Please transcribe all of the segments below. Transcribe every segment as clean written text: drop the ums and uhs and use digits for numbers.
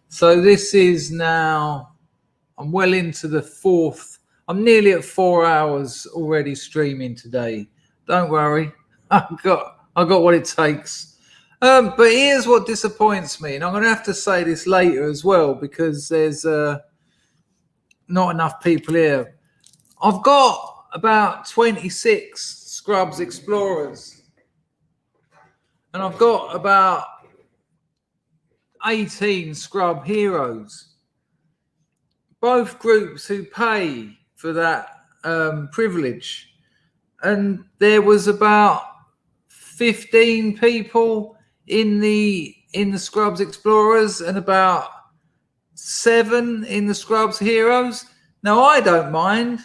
So this is now, I'm well into the fourth. I'm nearly at 4 hours already streaming today. Don't worry, I got what it takes. But here's what disappoints me, and I'm going to have to say this later as well because there's not enough people here. I've got about 26 Scrubs Explorers, and I've got about 18 Scrub Heroes. Both groups who pay for that privilege. And there was about 15 people in the Scrubs Explorers and about 7 in the Scrubs Heroes. Now I don't mind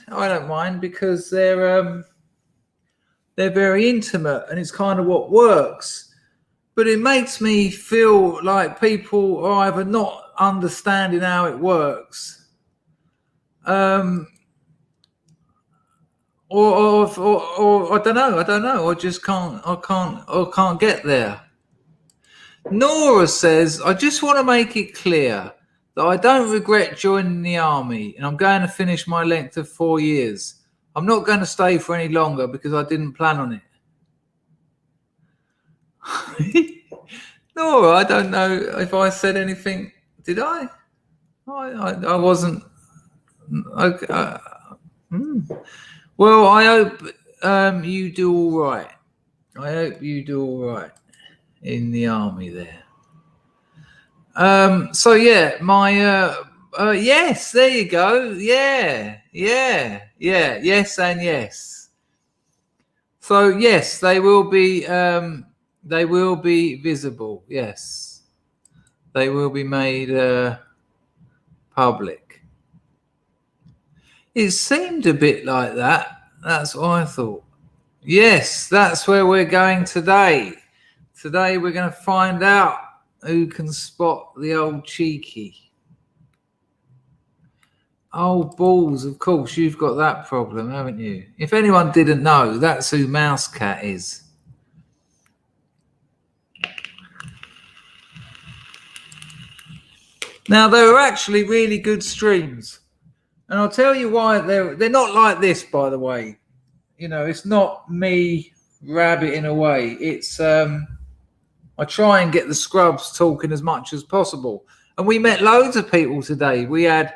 because they're very intimate and it's kind of what works. But it makes me feel like people are either not understanding how it works, or I don't know. I just can't get there. Nora says, I just want to make it clear that I don't regret joining the army, and I'm going to finish my length of 4 years. I'm not going to stay for any longer because I didn't plan on it. Nora, I don't know if I said anything. Did I? I wasn't. Okay. Well, I hope you do all right. I hope you do all right in the army there. So yeah, my yes, there you go. Yeah, yes and yes. So yes, they will be visible. Yes, they will be made public. It seemed a bit like that. That's what I thought. Yes, that's where we're going today. Today we're going to find out who can spot the old cheeky. Oh, balls, of course, you've got that problem, haven't you? If anyone didn't know, that's who Mouse Cat is. Now, they were actually really good streams. And I'll tell you why they're not like this, by the way. You know, it's not me rabbiting away. It's I try and get the Scrubs talking as much as possible. And we met loads of people today. We had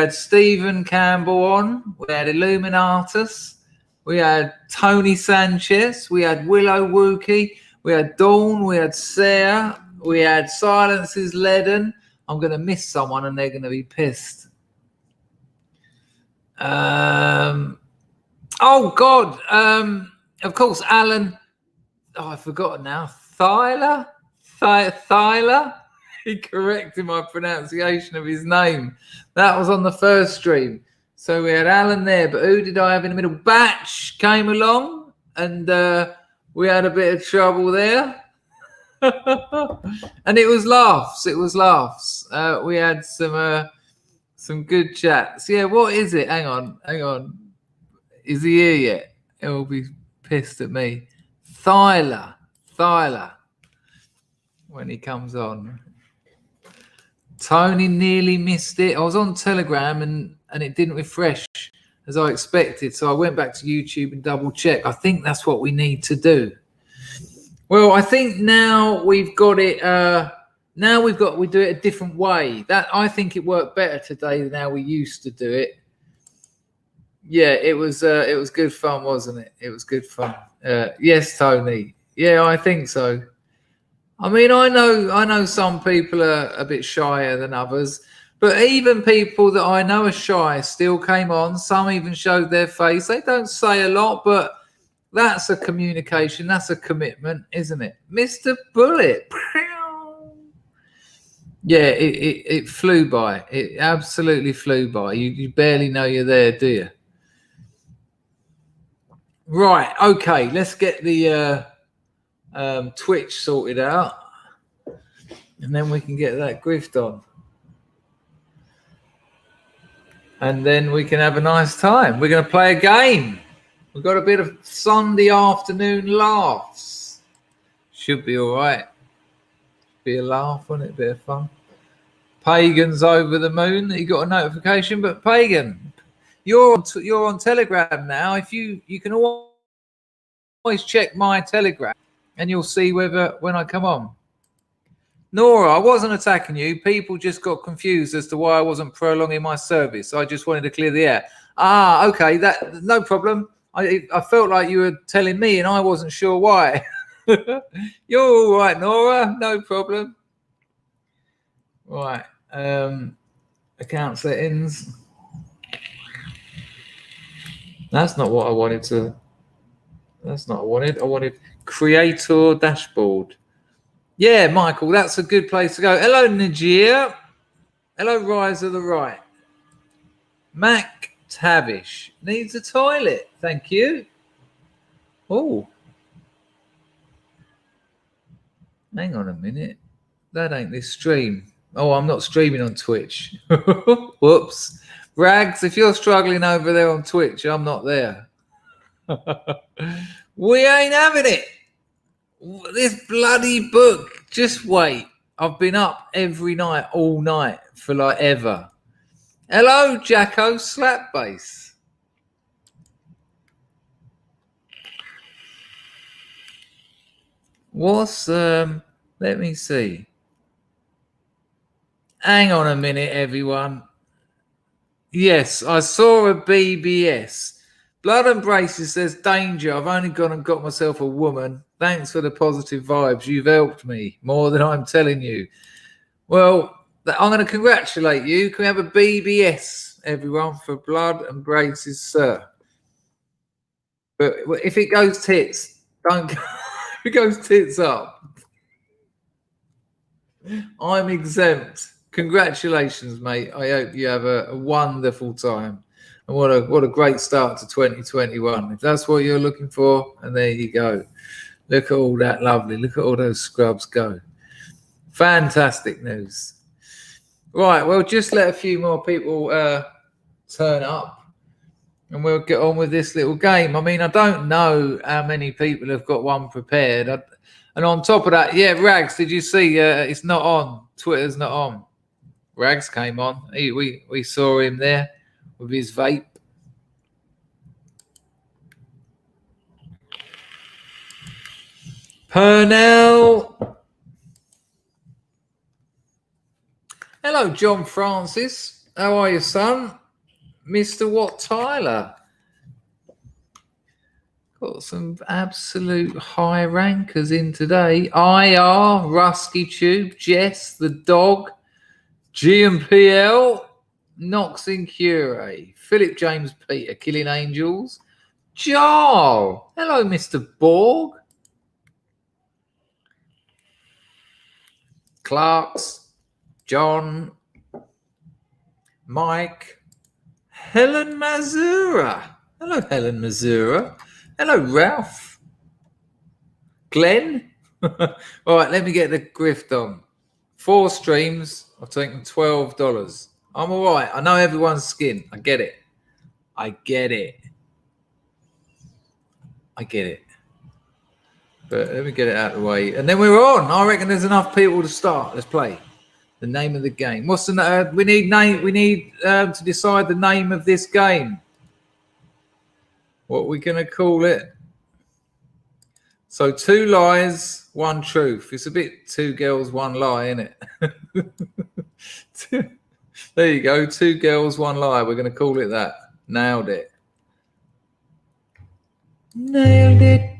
Stephen Campbell on, we had Illuminatus, we had Tony Sanchez, we had Willow Wookie, we had Dawn, we had Sarah, we had Silence's Leaden. I'm going to miss someone and they're going to be pissed. Oh God! Of course, Alan. Oh, I forgot now. Thyler. He corrected my pronunciation of his name. That was on the first stream. So we had Alan there, but who did I have in the middle? Batch came along, and we had a bit of trouble there. And it was laughs. We had some good chats. Yeah, what is it? Hang on. Is he here yet? He'll be pissed at me. Thyler. When he comes on. Tony nearly missed it. I was on Telegram and it didn't refresh as I expected. So I went back to YouTube and double checked. I think that's what we need to do. Well, I think now we've got it. We do it a different way. That I think it worked better today than how we used to do it. Yeah, it was good fun, wasn't it? It was good fun. Yes, Tony. Yeah, I think so. I mean, I know some people are a bit shyer than others, but even people that I know are shy still came on. Some even showed their face. They don't say a lot, but that's a communication. That's a commitment, isn't it? Mr. Bullet. Yeah, it flew by. It absolutely flew by. You barely know you're there, do you? Right. Okay. Let's get the Twitch sorted out, and then we can get that grift on, and then we can have a nice time. We're going to play a game. We've got a bit of Sunday afternoon laughs. Should be all right. Be a laugh, wouldn't it? Bit of fun. Pagan's over the moon that he got a notification, but Pagan, you're on Telegram now. If you can always check my Telegram, and you'll see whether when I come on. Nora, I wasn't attacking you. People just got confused as to why I wasn't prolonging my service. I just wanted to clear the air. Ah, okay, that no problem. I felt like you were telling me, and I wasn't sure why. You're all right, Nora. No problem. Right. Account settings. That's not what I wanted to. That's not what I wanted. I wanted creator dashboard. Yeah, Michael, that's a good place to go. Hello, Najir. Hello, Rise of the Right. Mac Tavish needs a toilet. Thank you. Oh. Hang on a minute. That ain't this stream. Oh, I'm not streaming on Twitch. Whoops. Rags, if you're struggling over there on Twitch, I'm not there. We ain't having it. This bloody book. Just wait. I've been up every night, all night, for like ever. Hello, Jacko Slapbass. What's let me see. Hang on a minute, everyone. Yes, I saw a BBS. Blood and Braces says, danger. I've only gone and got myself a woman. Thanks for the positive vibes. You've helped me more than I'm telling you. Well, I'm going to congratulate you. Can we have a BBS, everyone, for Blood and Braces, sir? But if it goes tits, don't go. If it goes tits up, I'm exempt. Congratulations, mate. I hope you have a wonderful time. And what a great start to 2021. If that's what you're looking for, and there you go. Look at all that lovely. Look at all those scrubs go. Fantastic news. Right, well, just let a few more people turn up, and we'll get on with this little game. I mean, I don't know how many people have got one prepared. And on top of that, yeah, Rags, did you see it's not on? Twitter's not on. Rags came on. We saw him there with his vape. Purnell. Hello, John Francis. How are you, son? Mr. Watt Tyler. Got some absolute high rankers in today. IR, Rusky Tube, Jess, the dog, GMPL, Knox and Curie, Philip James Peter, Killing Angels, Jarl. Hello, Mr. Borg. Clarks, John, Mike, Helen Mazura. Hello, Helen Mazura. Hello, Ralph. Glenn. All right, let me get the grift on. 4 streams. I've taken $12. I'm all right. I know everyone's skin. I get it. I get it. I get it. But let me get it out of the way. And then we're on. I reckon there's enough people to start. Let's play. The name of the game. What's the we need name? We need to decide the name of this game. What we're going to call it. So 2 lies, 1 truth. It's a bit 2 girls, 1 lie, isn't it? There you go. 2 girls, 1 lie. We're going to call it that. Nailed it. Nailed it.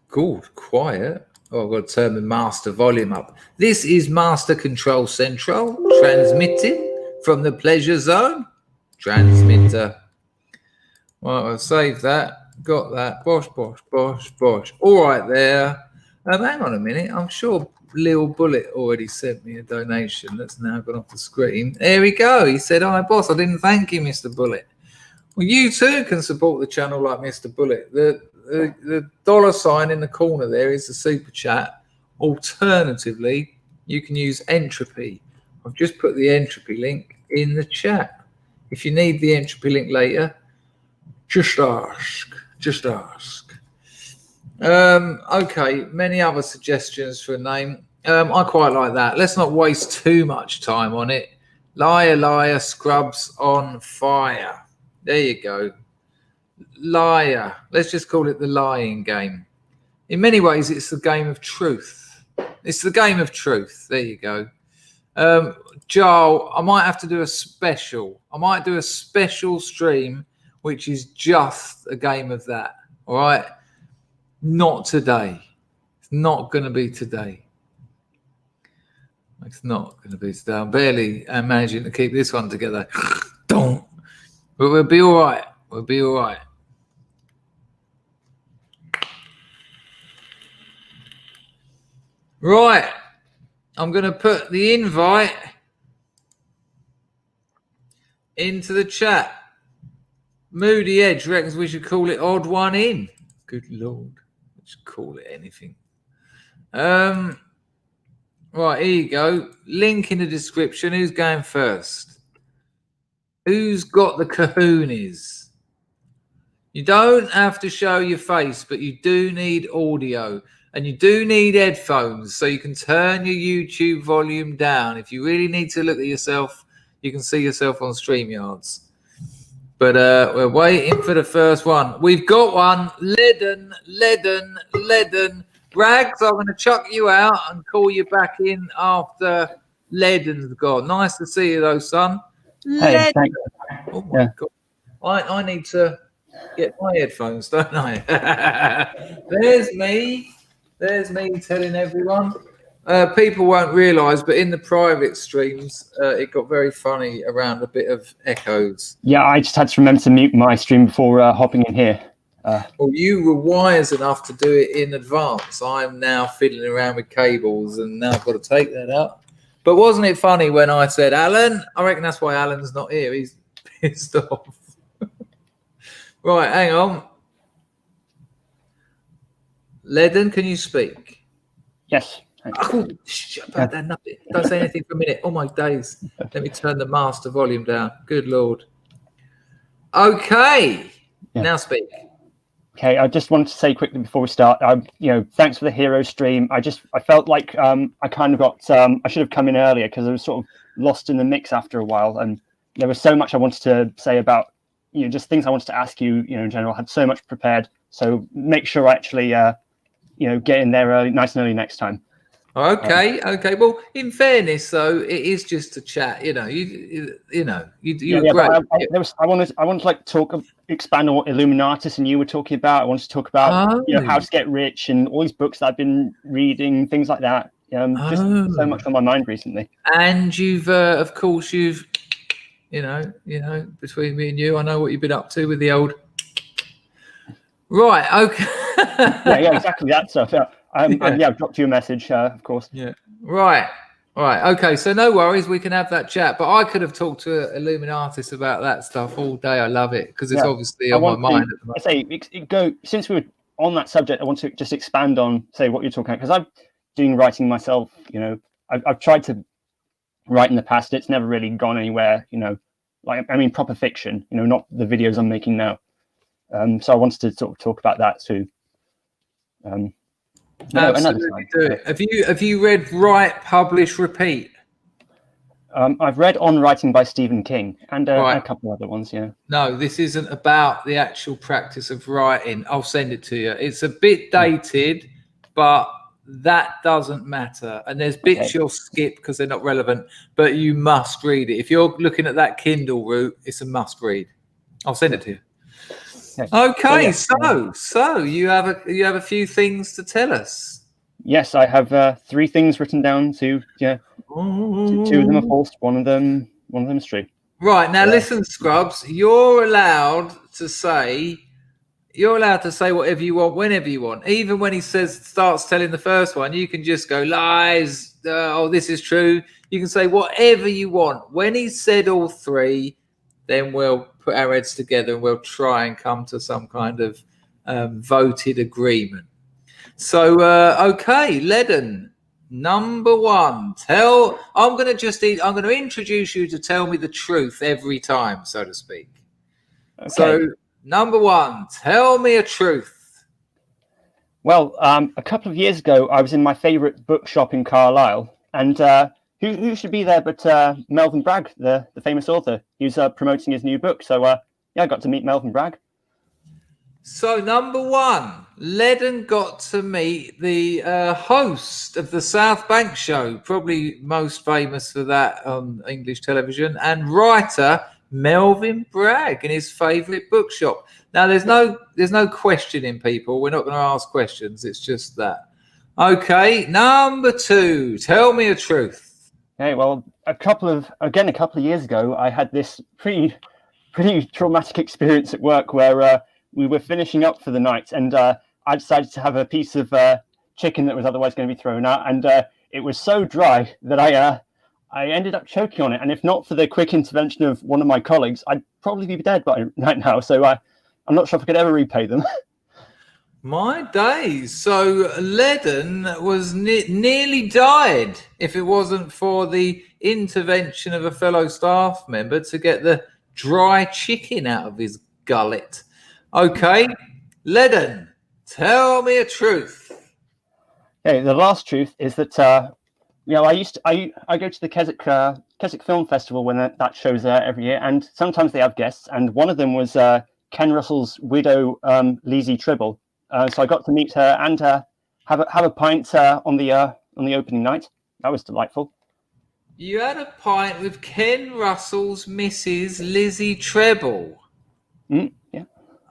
Good. Quiet. Oh, I've got to turn the master volume up. This is Master Control Central, transmitting from the pleasure zone. Transmitter. Right, I'll save that. Got that. Bosh, bosh, bosh, bosh. All right there. Hang on a minute. I'm sure Lil Bullet already sent me a donation that's now gone off the screen. There we go. He said, "Hi, boss. I didn't thank you, Mr. Bullet." Well, you too can support the channel like Mr. Bullet. The dollar sign in the corner there is the super chat. Alternatively, you can use Entropy. I've just put the Entropy link in the chat. If you need the Entropy link later, just ask. Just ask. Okay, many other suggestions for a name. I quite like that. Let's not waste too much time on it. Liar, liar, scrubs on fire. There you go. Liar. Let's just call it the lying game. In many ways, it's the game of truth. It's the game of truth. There you go. Joel, I might have to do a special. I might do a special stream, which is just a game of that. All right? Not today. It's not going to be today. It's not going to be today. I'm barely managing to keep this one together. Don't. But we'll be all right. We'll be all right. Right. I'm going to put the invite into the chat. Moody Edge reckons we should call it odd one in. Good Lord. Let's call it anything. Right, here you go. Link in the description. Who's going first? Who's got the kahoonies? You don't have to show your face, but you do need audio. And you do need headphones so you can turn your YouTube volume down. If you really need to look at yourself, you can see yourself on StreamYards. But we're waiting for the first one. We've got one. Leaden. Rags, I'm going to chuck you out and call you back in after Leaden's gone. Nice to see you, though, son. Hey, thanks. Oh, my God. I need to get my headphones, don't I? There's me. There's me telling everyone. People won't realise, but in the private streams, it got very funny around a bit of echoes. Yeah, I just had to remember to mute my stream before hopping in here. Well, you were wise enough to do it in advance. I'm now fiddling around with cables, and now I've got to take that out. But wasn't it funny when I said, Alan? I reckon that's why Alan's not here. He's pissed off. Right, hang on. Leaden, can you speak? Yes. Oh, shut about that. Nothing. Don't say anything for a minute. Oh, my days. Let me turn the master volume down. Good Lord. Okay. Yeah. Now speak. Okay, I just wanted to say quickly before we start, thanks for the hero stream. I felt like I kind of got, I should have come in earlier because I was sort of lost in the mix after a while. And there was so much I wanted to say about, just things I wanted to ask you, in general. I had so much prepared. So make sure I actually, get in there early, nice and early next time. Okay. Well, in fairness, though, it is just a chat. You were great. I wanted to like expand on what Illuminatus and you were talking about. I wanted to talk about how to get rich and all these books that I've been reading, things like that. Just so much on my mind recently. And you've, of course, between me and you, I know what you've been up to with the old. Right. Okay. yeah, exactly that stuff. Yeah. I've dropped you a message, of course. Yeah. Right. Okay. So no worries. We can have that chat. But I could have talked to Illuminatus about that stuff all day. I love it because it's obviously on my mind at the moment. Since we were on that subject, I want to just expand on, say, what you're talking about. Because I'm doing writing myself. I've tried to write in the past. It's never really gone anywhere. Proper fiction. Not the videos I'm making now. So I wanted to sort of talk about that too. Absolutely do it. Have you read Write, Publish, Repeat? I've read On Writing by Stephen King and a couple other ones. Yeah. No, this isn't about the actual practice of writing. I'll send it to you. It's a bit dated, but that doesn't matter. And there's bits you'll skip because they're not relevant, but you must read it. If you're looking at that Kindle route, it's a must read. I'll send it to you. Okay, so you have a few things to tell us. Yes, I have 3 things written down. 2 of them are false. One of them is true. Right now, listen, Scrubs. You're allowed to say You're allowed to say whatever you want, whenever you want. Even when he starts telling the first one, you can just go lies. Oh, this is true. You can say whatever you want. When he said all three, then we'll put our heads together and we'll try and come to some kind of voted agreement. So, okay, Leaden, number one. I'm going to introduce you to tell me the truth every time, so to speak. Okay. So, number one, tell me a truth. Well, a couple of years ago, I was in my favourite bookshop in Carlisle, and who should be there but Melvyn Bragg, the famous author. He was promoting his new book, so I got to meet Melvyn Bragg. So, number one, Leaden got to meet the host of the South Bank show, probably most famous for that on English television, and writer Melvyn Bragg in his favourite bookshop. Now, there's no questioning people. We're not going to ask questions. It's just that. Okay, number two. Tell me a truth. Okay, well, a couple of years ago, I had this pretty traumatic experience at work where we were finishing up for the night, and I decided to have a piece of chicken that was otherwise going to be thrown out, and it was so dry that I ended up choking on it, and if not for the quick intervention of one of my colleagues, I'd probably be dead right now. So I'm not sure if I could ever repay them. My days. So Leaden was nearly died if it wasn't for the intervention of a fellow staff member to get the dry chicken out of his gullet. Okay, Leaden, tell me a truth. Okay, the last truth is that I go to the Keswick Film Festival when that show's there every year, and sometimes they have guests, and one of them was Ken Russell's widow, Lizzie Tribble. So I got to meet her and have a pint on the opening night. That was delightful. You had a pint with Ken Russell's Mrs. Lizzie Treble. Yeah.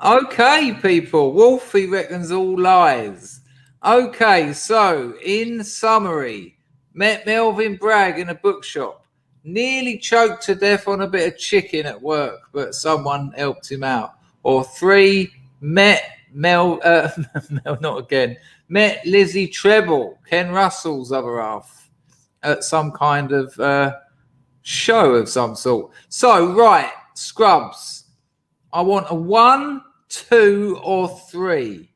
Okay, people. Wolfie reckons all lies. Okay, so in summary, met Melvyn Bragg in a bookshop. Nearly choked to death on a bit of chicken at work, but someone helped him out. Or 3, met met Lizzie Treble, Ken Russell's other half, at some kind of show of some sort. So, right, Scrubs, I want a 1, 2, or 3.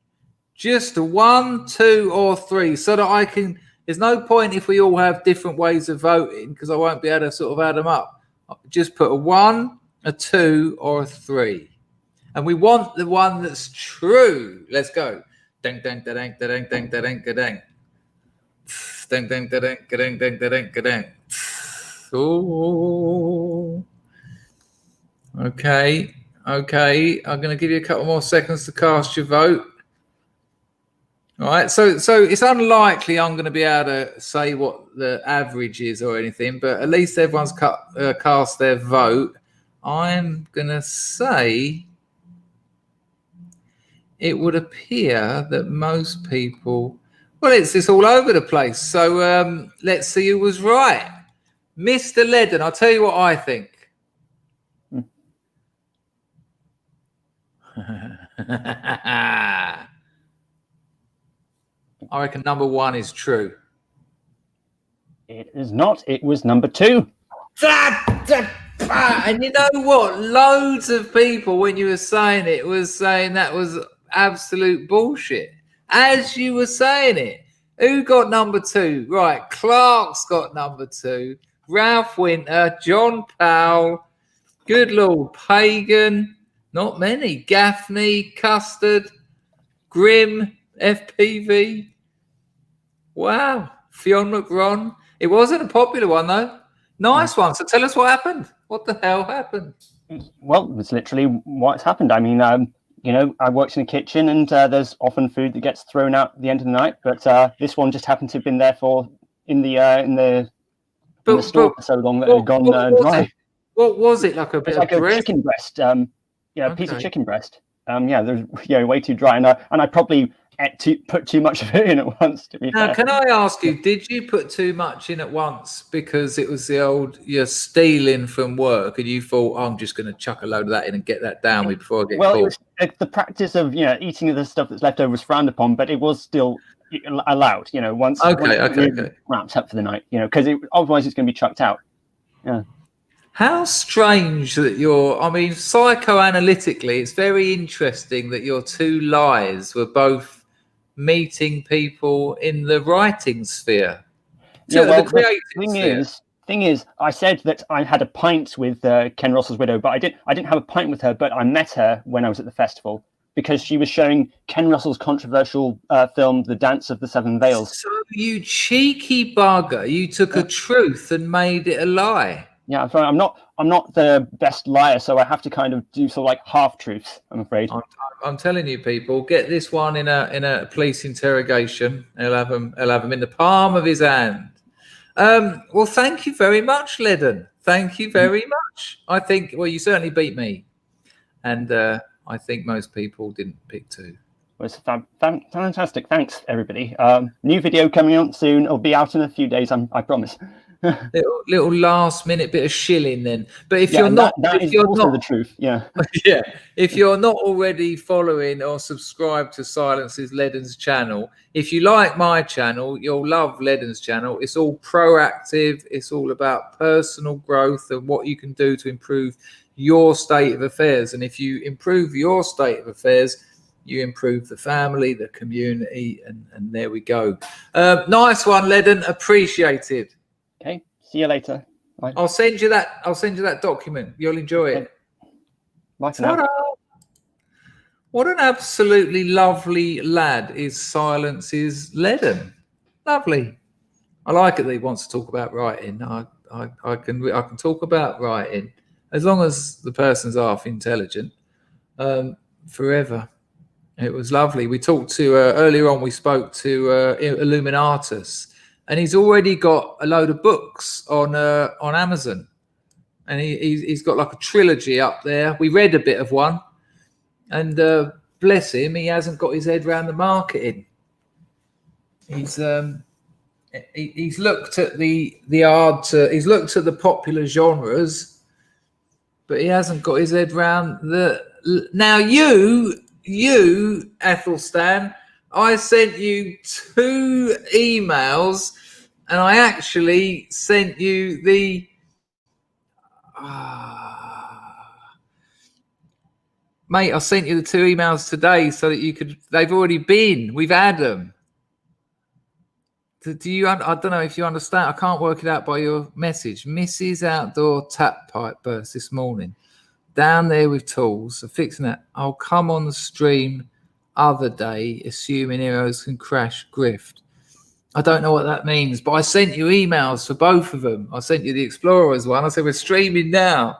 Just a 1, 2, or 3, so that I can. There's no point if we all have different ways of voting, because I won't be able to sort of add them up. Just put a 1, a 2, or a 3. And we want the one that's true. Let's go. Dang, dang, dang, dang, dang, dang, dang, dang. Dang, dang, dang, dang, dang, dang, dang. Oh. Okay. I'm going to give you a couple more seconds to cast your vote. All right. So it's unlikely I'm going to be able to say what the average is or anything, but at least everyone's cast their vote. I'm going to say it would appear that most people, well, it's all over the place. So let's see who was right. Mr. Leaden, I'll tell you what I think. I reckon number 1 is true. It is not. It was number 2. And you know what? Loads of people, when you were saying it, was saying that was absolute bullshit. As you were saying it, who got number 2? Right, Clark's got number 2. Ralph Winter, John Powell, good Lord, Pagan, not many. Gaffney, Custard, Grimm, FPV. Wow, Fionn McGron. It wasn't a popular one though. Nice one. So tell us what happened. What the hell happened? Well, it's literally what's happened. I mean, I worked in a kitchen, and there's often food that gets thrown out at the end of the night. But this one just happened to have been there in the store for so long that it had gone dry. What was it? Like a bit of a chicken breast. A piece of chicken breast. There's way too dry, and I probably put too much of it in at once. To be Now, fair. can I ask you, did you put too much in at once because it was the old you're stealing from work and you thought, I'm just going to chuck a load of that in and get that down me before I get Well, caught? it was the practice of eating the stuff that's left over was frowned upon, but it was still allowed. Once Okay. wrapped up for the night. Because otherwise it's going to be chucked out. Yeah. How strange that psychoanalytically, it's very interesting that your two lies were both meeting people in the writing sphere. Well, The creative sphere. thing is, I said that I had a pint with Ken Russell's widow, but I didn't have a pint with her, but I met her when I was at the festival because she was showing Ken Russell's controversial film, The Dance of the Seven Veils. So you cheeky bugger, you took a truth and made it a lie. Yeah, I'm sorry. I'm not the best liar, so I have to kind of do sort of like half truths. I'm afraid. I'm telling you, people, get this one in a police interrogation. He'll have him in the palm of his hand. Well, thank you very much, Leaden. Thank you very much. I think you certainly beat me, and I think most people didn't pick two. Well, it's fantastic. Thanks, everybody. New video coming out soon. It'll be out in a few days. I promise. little last minute bit of shilling then. But if you're not, not, that is also the truth. Yeah. Yeah. If you're not already following or subscribed to Silence's Leaden's channel, if you like my channel, you'll love Leaden's channel. It's all proactive. It's all about personal growth and what you can do to improve your state of affairs. And if you improve your state of affairs, you improve the family, the community, and there we go. Nice one, Leaden. Appreciated. Okay. See you later. Bye. I'll send you that document. You'll enjoy it. Bye for now. What an absolutely lovely lad is Silence's Leaden. Lovely. I like it that he wants to talk about writing. I can talk about writing as long as the person's half intelligent. Forever. It was lovely. We talked to earlier on. We spoke to Illuminatus, and he's already got a load of books on Amazon, and he's got like a trilogy up there. We read a bit of one, and bless him, he hasn't got his head around the marketing. He's looked at the art. He's looked at the popular genres, but he hasn't got his head around the. Now you, Ethelstan, I sent you 2 emails, and I actually sent you the. Mate, I sent you the 2 emails today so that you could. They've already been. We've had them. Do you? I don't know if you understand. I can't work it out by your message. Mrs. Outdoor Tap Pipe burst this morning. Down there with tools. So fixing that. I'll come on the stream other day, assuming heroes can crash grift. I don't know what that means, but I sent you emails for both of them. I sent you the Explorers one. I said, we're streaming now.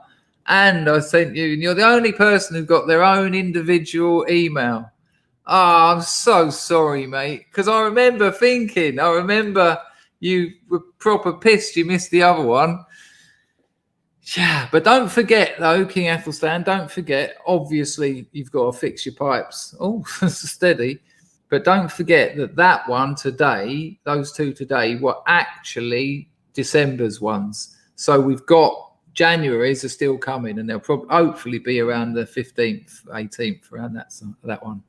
And I sent you, and you're the only person who got their own individual email. Oh, I'm so sorry, mate. Because I remember you were proper pissed you missed the other one. Yeah, but don't forget, though, King Athelstan, don't forget, obviously, you've got to fix your pipes. Oh, steady. But don't forget that one today, those 2 today, were actually December's ones. So we've got January's are still coming, and they'll probably hopefully be around the 15th, 18th, around that one.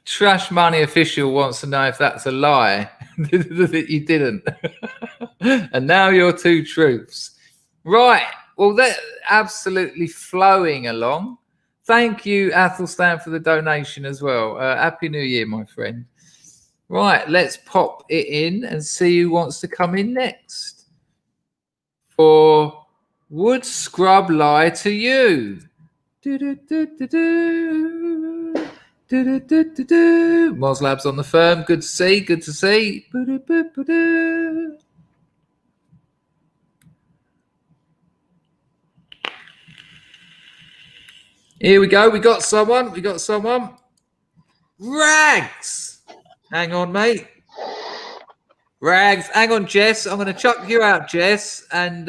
Trash Money Official wants to know if that's a lie that you didn't. And now your 2 truths. Right. Well, they're absolutely flowing along. Thank you, Athelstan, for the donation as well. Happy New Year, my friend. Right. Let's pop it in and see who wants to come in next. For Would Scrub Lie to You? Moz Labs on the firm. Good to see. Good to see. Here we go. We got someone. Rags. Hang on, mate. Rags. Hang on, Jess. I'm going to chuck you out, Jess, and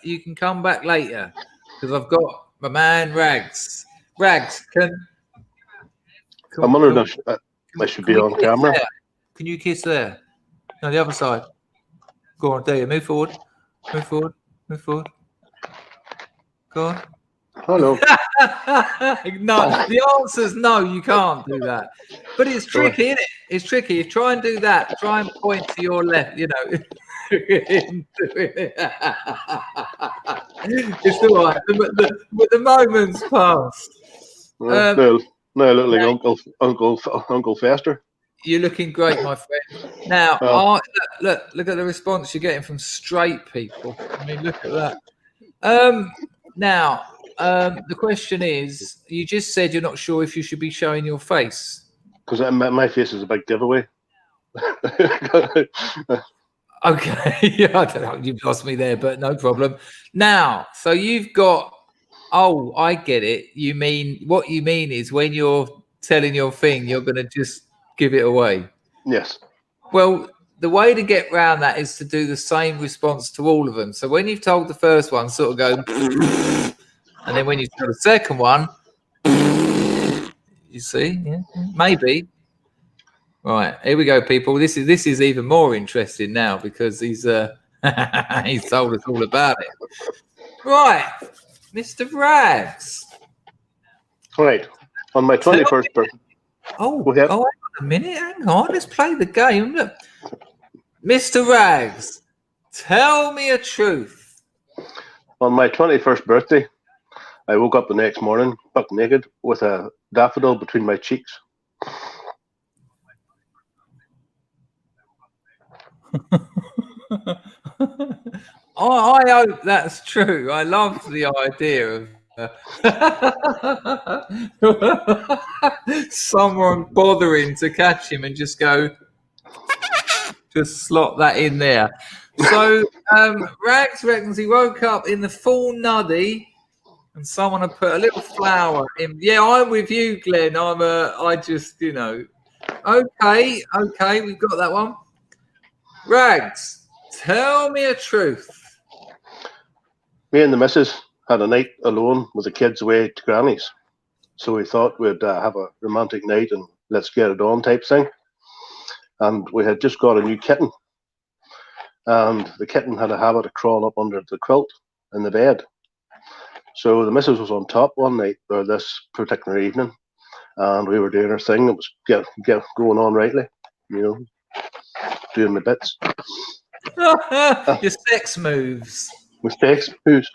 you can come back later because I've got my man Rags. Rags, I'm wondering if I should be on camera. There? Can you kiss there? No, the other side. Go on, there you move forward. Move forward. Move forward. Go on. Hello. No, the answer's no, you can't do that. But it's tricky, isn't it? It's tricky. You try and do that. Try and point to your left, you know. It's all right. The moment's passed. No, I look like Uncle Fester. You're looking great, my friend. Now, look at the response you're getting from straight people. I mean, look at that. Now, the question is, you just said you're not sure if you should be showing your face. Because my face is a big giveaway. Okay, yeah, I don't know, you've lost me there, but no problem. Now, so you've got, oh, I get it. What you mean is when you're telling your thing, you're going to just give it away. Yes. Well, the way to get around that is to do the same response to all of them. So when you've told the first one, sort of go, and then when you tell the second one, you see, yeah, maybe. Right, here we go, people. This is even more interesting now because he's he's told us all about it. Right, Mr. Rags. Right, on my 21st birthday. Oh, hang on a minute. Hang on. Let's play the game. Look, Mr. Rags, tell me a truth. On my 21st birthday, I woke up the next morning, buck naked, with a daffodil between my cheeks. I hope that's true. I love the idea of someone bothering to catch him and just go, just slot that in there. So Rags reckons he woke up in the full nuddy and someone had put a little flower in. Yeah, I'm with you, Glenn. I just, you know. Okay, we've got that one. Rags, tell me a truth. Me and the missus had a night alone with the kids away to Granny's. So we thought we'd have a romantic night and let's get it on type thing. And we had just got a new kitten. And the kitten had a habit of crawling up under the quilt in the bed. So the missus was on top one night, or this particular evening, and we were doing our thing. It was get going on rightly, you know, doing the bits. Your sex moves. With sex moves.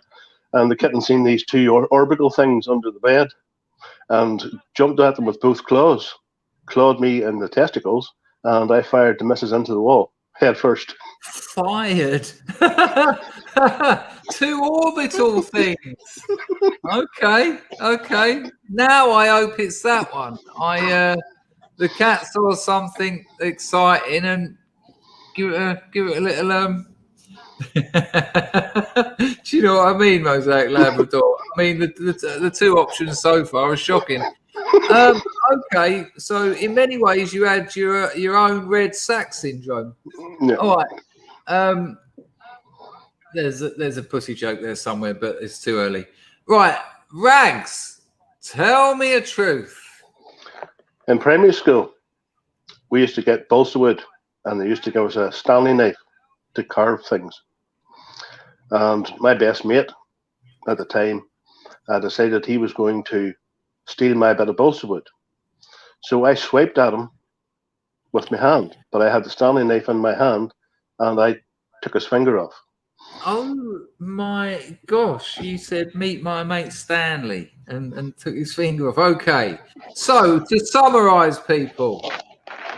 And the kitten seen these two orbital things under the bed and jumped at them with both claws, clawed me in the testicles, and I fired the missus into the wall, head first. Fired? Two orbital things. Okay. Now I hope it's that one. The cat saw something exciting and give it a little do you know what I mean, Mosaic Labrador? I mean the two options so far are shocking. Okay, so in many ways you had your own red sack syndrome. Yeah. All right. There's a pussy joke there somewhere, but it's too early. Right, Rags, tell me a truth. In primary school, we used to get balsa wood, and they used to give us a Stanley knife to carve things. And my best mate at the time decided he was going to steal my bit of balsa wood. So I swiped at him with my hand, but I had the Stanley knife in my hand, and I took his finger off. Oh my gosh, you said meet my mate Stanley and took his finger off. Okay, so to summarise, people,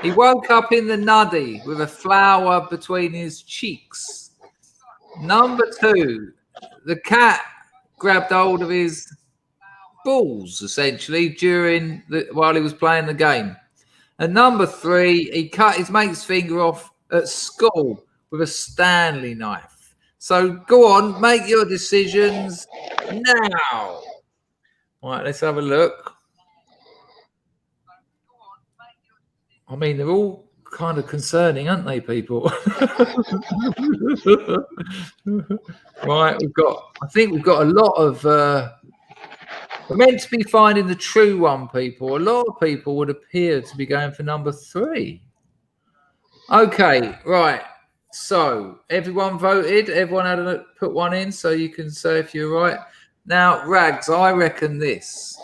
he woke up in the nuddy with a flower between his cheeks. Number two, the cat grabbed hold of his balls, essentially, while he was playing the game. And number three, he cut his mate's finger off at school with a Stanley knife. So go on, make your decisions now. All right, let's have a look. I mean, they're all kind of concerning, aren't they, people? Right, I think we've got a lot of We're meant to be finding the true one, people. A lot of people would appear to be going for number 3. Okay, right. So everyone voted. Everyone had to put one in, so you can say if you're right. Now, Rags, I reckon this.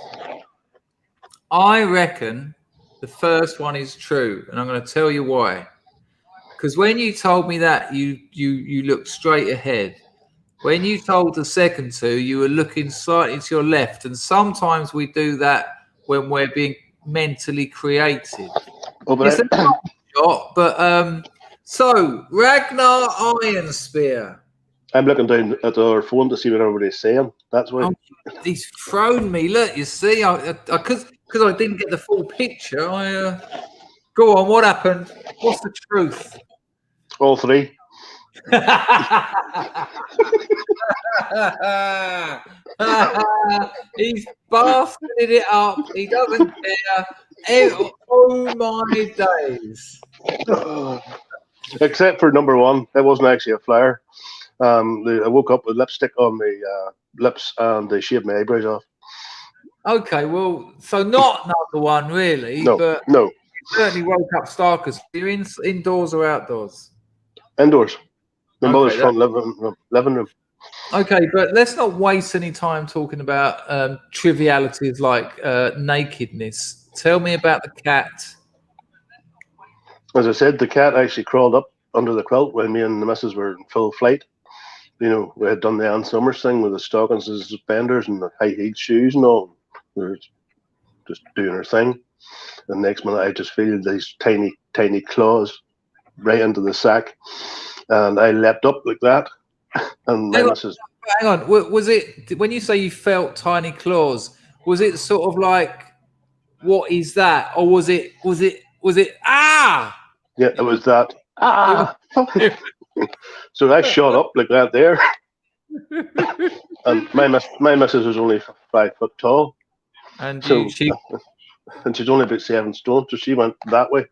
I reckon the first one is true, and I'm going to tell you why. Because when you told me that, you looked straight ahead. When you told the second 2, you were looking slightly to your left, and sometimes we do that when we're being mentally creative. Oh, but It's a nice shot, but so Ragnar Iron Spear. I'm looking down at our phone to see what everybody's saying. That's why. Oh, he's thrown me. Look, you see, because I didn't get the full picture. Go on. What happened? What's the truth? All 3. He's bastarded it up. He doesn't care. Oh my days! Except for number 1, that wasn't actually a flower. I woke up with lipstick on my lips and they shaved my eyebrows off. Okay, well, so not number 1 really, No, but no. you certainly woke up starkers. You're indoors or outdoors? Indoors. My Okay, mother's front living room. Okay, but let's not waste any time talking about trivialities like nakedness. Tell me about the cat. As I said, the cat actually crawled up under the quilt when me and the missus were in full flight. You know, we had done the Ann Summers thing with the stockings and suspenders and the high-heeled shoes and all. We were just doing our thing. The next minute, I just feel these tiny, tiny claws right into the sack. And I leapt up like that. And my missus... Hang on. Was it, when you say you felt tiny claws, was it sort of like, what is that? Or was it, ah! Yeah, it was that. Ah! So I shot up like that there. And my missus was only 5 foot tall. And and she's only about 7 stone, so she went that way.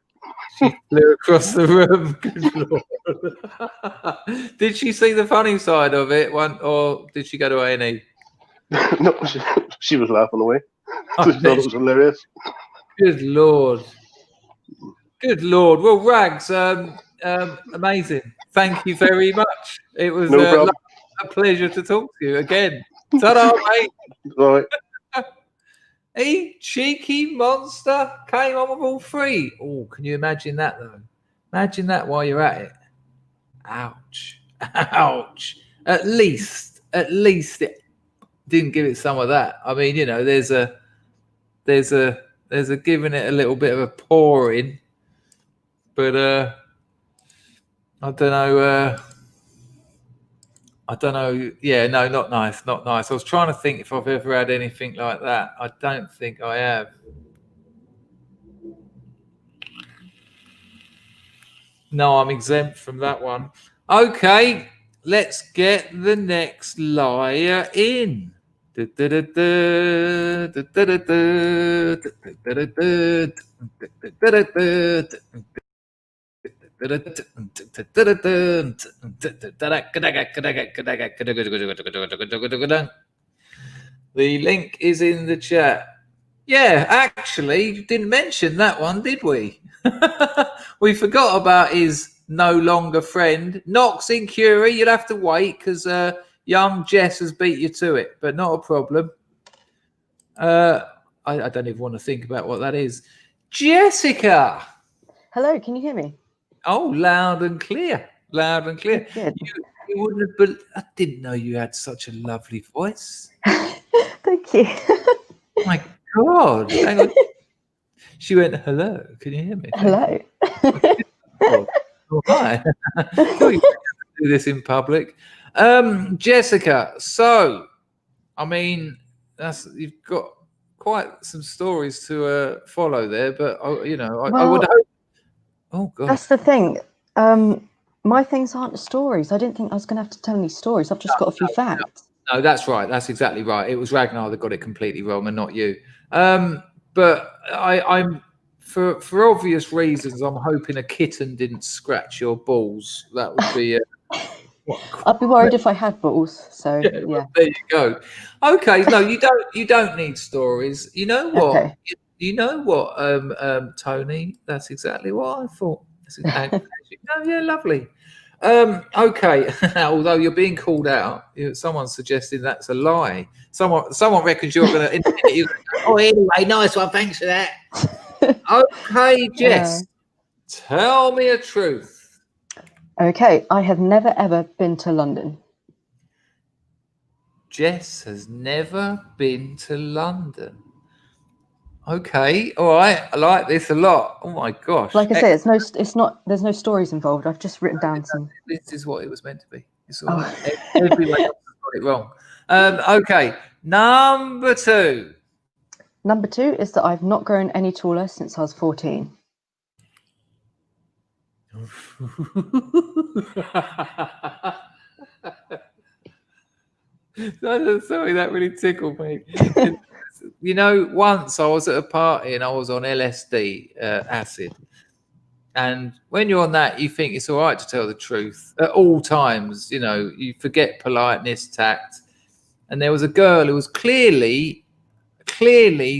She flew across the room. Good Lord. Did she see the funny side of it, or did she go to A&E? No, she was laughing away. She thought it was hilarious. Good Lord. Good Lord. Well, Rags, amazing. Thank you very much. It was a pleasure to talk to you again. Ta-da, mate. All right. He cheeky monster came on with all 3. Oh, can you imagine that though? Imagine that while you're at it. Ouch. Ouch. At least it didn't give it some of that. I mean, you know, there's a giving it a little bit of a pouring, but I don't know. Yeah, no, not nice. Not nice. I was trying to think if I've ever had anything like that. I don't think I have. No, I'm exempt from that one. Okay, let's get the next liar in. The link is in the chat. Yeah, actually, you didn't mention that one, did we? We forgot about his no longer friend. Knox and Curie, you'll have to wait because young Jess has beat you to it, but not a problem. I don't even want to think about what that is. Jessica! Hello, can you hear me? Oh, loud and clear. Loud and clear. Good. You wouldn't have, I didn't know you had such a lovely voice. Thank you. Oh my God. Hang on. She went, hello, can you hear me? Hello. Oh, hi. Do this in public. Jessica, so, I mean, you've got quite some stories to follow there, but, you know, I would hope. Oh, God. That's the thing. My things aren't stories. I didn't think I was going to have to tell any stories. I've just got a few facts. No, that's right. That's exactly right. It was Ragnar that got it completely wrong and not you. But I'm for obvious reasons, I'm hoping a kitten didn't scratch your balls. That would be I'd be worried if I had balls. So Yeah, yeah. well, there you go. Okay, no, you don't need stories. You know what? Okay. You know what, Tony? That's exactly what I thought. No, yeah, lovely. Okay. Although you're being called out, someone's suggesting that's a lie. Someone reckons you're going to. Oh, anyway, nice one. Thanks for that. Okay, Jess, tell me a truth. Okay, I have never ever been to London. Jess has never been to London. Okay, all right. I like this a lot. Oh my gosh! Like I say, it's not. There's no stories involved. I've just written down some. This is what it was meant to be. It's all right. Everyone else has got it wrong. Okay, number 2. Number 2 is that I've not grown any taller since I was 14. Sorry, that really tickled me. You know, once I was at a party and I was on LSD, acid. And when you're on that, you think it's all right to tell the truth at all times. You know, you forget politeness, tact. And there was a girl who was clearly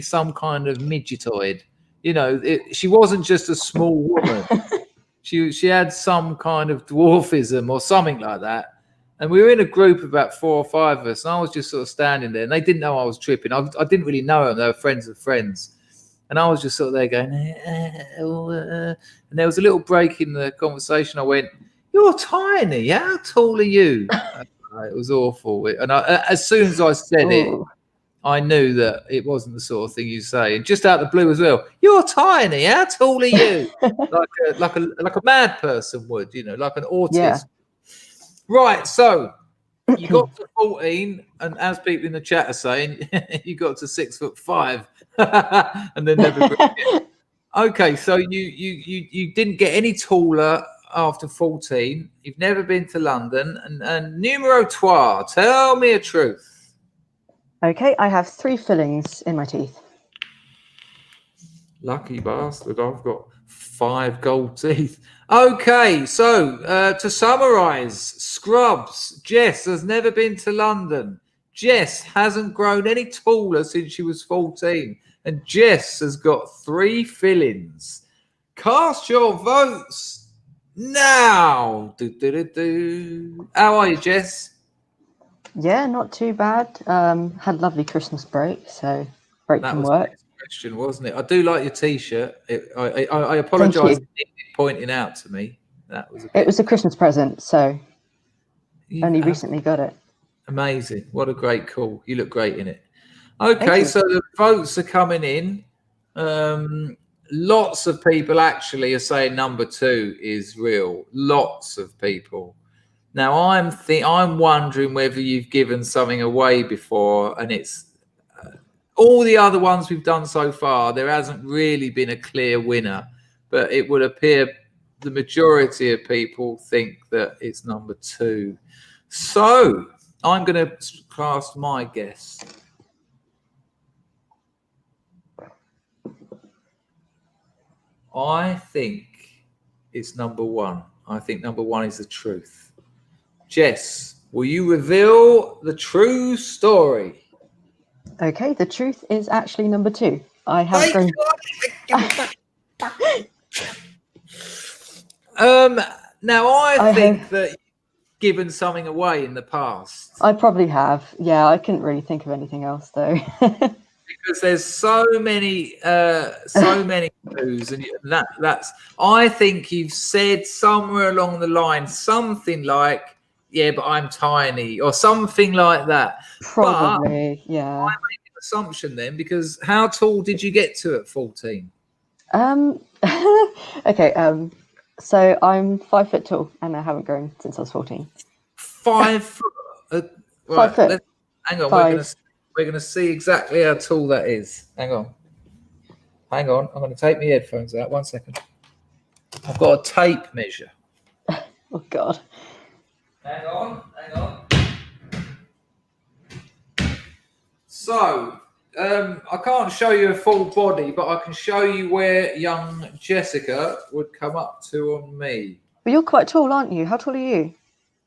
some kind of midgetoid. You know, she wasn't just a small woman. She had some kind of dwarfism or something like that. And we were in a group of about 4 or 5 of us, and I was just sort of standing there, and they didn't know I was tripping. I didn't really know them. They were friends of friends. And I was just sort of there going, and there was a little break in the conversation. I went, "You're tiny. How tall are you?" It was awful. And as soon as I said it, I knew that it wasn't the sort of thing you say. And just out of the blue as well, "You're tiny. How tall are you?" like a mad person would, you know, like an autist. Yeah. Right, so you got to 14, and as people in the chat are saying, you got to 6'5", and then never grew again. Okay, so you didn't get any taller after 14. You've never been to London, and numero 3, tell me a truth. Okay, I have 3 fillings in my teeth. Lucky bastard, I've got 5 gold teeth. Okay, so to summarise, Scrubs, Jess has never been to London. Jess hasn't grown any taller since she was 14. And Jess has got 3 fillings. Cast your votes now. How are you, Jess? Yeah, not too bad. Had a lovely Christmas break, so break from work. Question, wasn't it? I do like your T-shirt. I apologise for pointing out to me. It was a Christmas present, so only recently got it. Amazing! What a great call. You look great in it. Okay, so the votes are coming in. Lots of people actually are saying number 2 is real. Lots of people. Now I'm wondering whether you've given something away before, and it's all the other ones we've done so far. There hasn't really been a clear winner, but it would appear the majority of people think that it's number 2. So I'm going to cast my guess. I think it's number 1. I think number 1 is the truth. Jess, will you reveal the true story? Okay, the truth is actually number 2. I have grown. Now I think that you've given something away in the past. I probably have. Yeah, I couldn't really think of anything else though. Because there's so many clues, and that's. I think you've said somewhere along the line something like, "Yeah, but I'm tiny," or something like that. Probably, yeah. I make an assumption then, because how tall did you get to at 14? Okay. So I'm 5 foot tall, and I haven't grown since I was 14. 5 foot. Right, 5 foot. Hang on. 5. We're gonna see exactly how tall that is. Hang on. I'm gonna take my headphones out. 1 second. I've got a tape measure. Oh God. Hang on. So, I can't show you a full body, but I can show you where young Jessica would come up to on me. But you're quite tall, aren't you? How tall are you?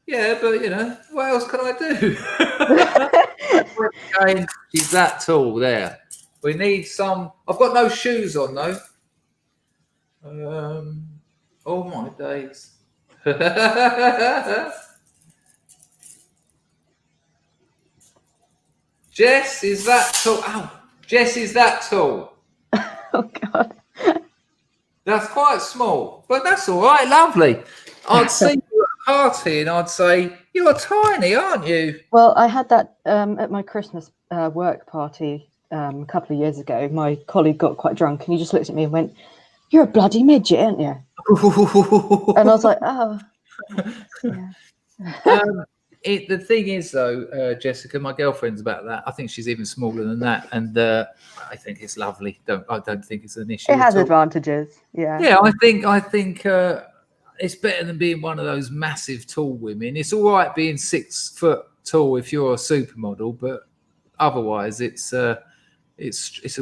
Yeah, but you know, what else can I do? Again, she's that tall there. We need some. I've got no shoes on though. All my days. Jess is that tall. Ow. Jess is that tall. Oh God. That's quite small, but that's all right. Lovely. I'd see you at a party and I'd say, "You're tiny, aren't you?" Well, I had that at my Christmas work party a couple of years ago. My colleague got quite drunk and he just looked at me and went, "You're a bloody midget, aren't you?" And I was like, "Oh, yeah." The thing is, though, Jessica, my girlfriend's about that. I think she's even smaller than that, and I think it's lovely. I don't think it's an issue. It has at all. advantages. Yeah. Yeah, I think it's better than being one of those massive tall women. It's all right being 6 foot tall if you're a supermodel, but otherwise, it's a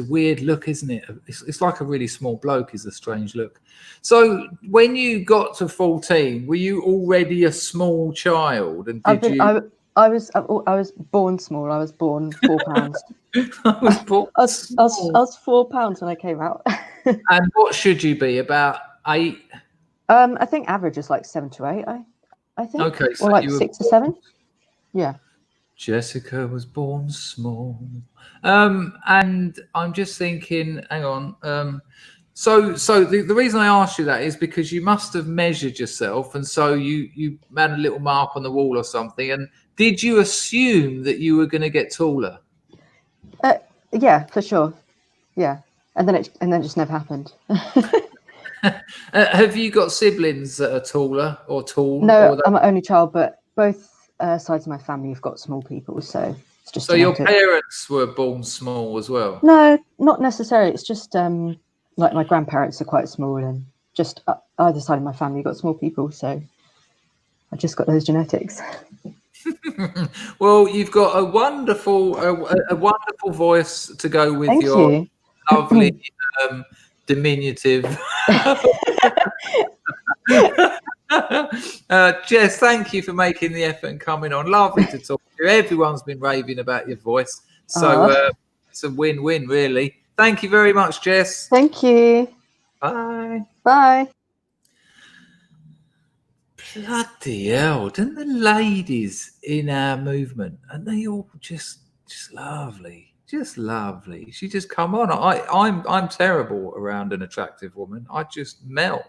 weird look, isn't it? It's like a really small bloke is a strange look. So when you got to 14, were you already a small child? And I was born small. I was born 4 pounds. I was born I was 4 pounds when I came out. And what should you be? About 8? I think average is like 7 to 8. I think. Okay, so or like you were 6 to 7. Yeah. Jessica was born small. And I'm just thinking, hang on. So the reason I asked you that is because you must have measured yourself, and so you had a little mark on the wall or something. And did you assume that you were going to get taller? Yeah, for sure. Yeah, and then it just never happened. Have you got siblings that are taller or tall? No, I'm an only child, but both sides of my family have got small people, so it's just. So your parents were born small as well? No, not necessarily. It's just like my grandparents are quite small, and just either side of my family got small people, so I just got those genetics. Well, you've got a wonderful voice to go with your lovely diminutive. Jess, thank you for making the effort and coming on. Lovely to talk to you. Everyone's been raving about your voice, so it's a win-win, really. Thank you very much, Jess. Thank you. Bye. Bye. Bloody hell! Didn't the ladies in our movement, and they all just lovely, just lovely. She just come on. I'm terrible around an attractive woman. I just melt.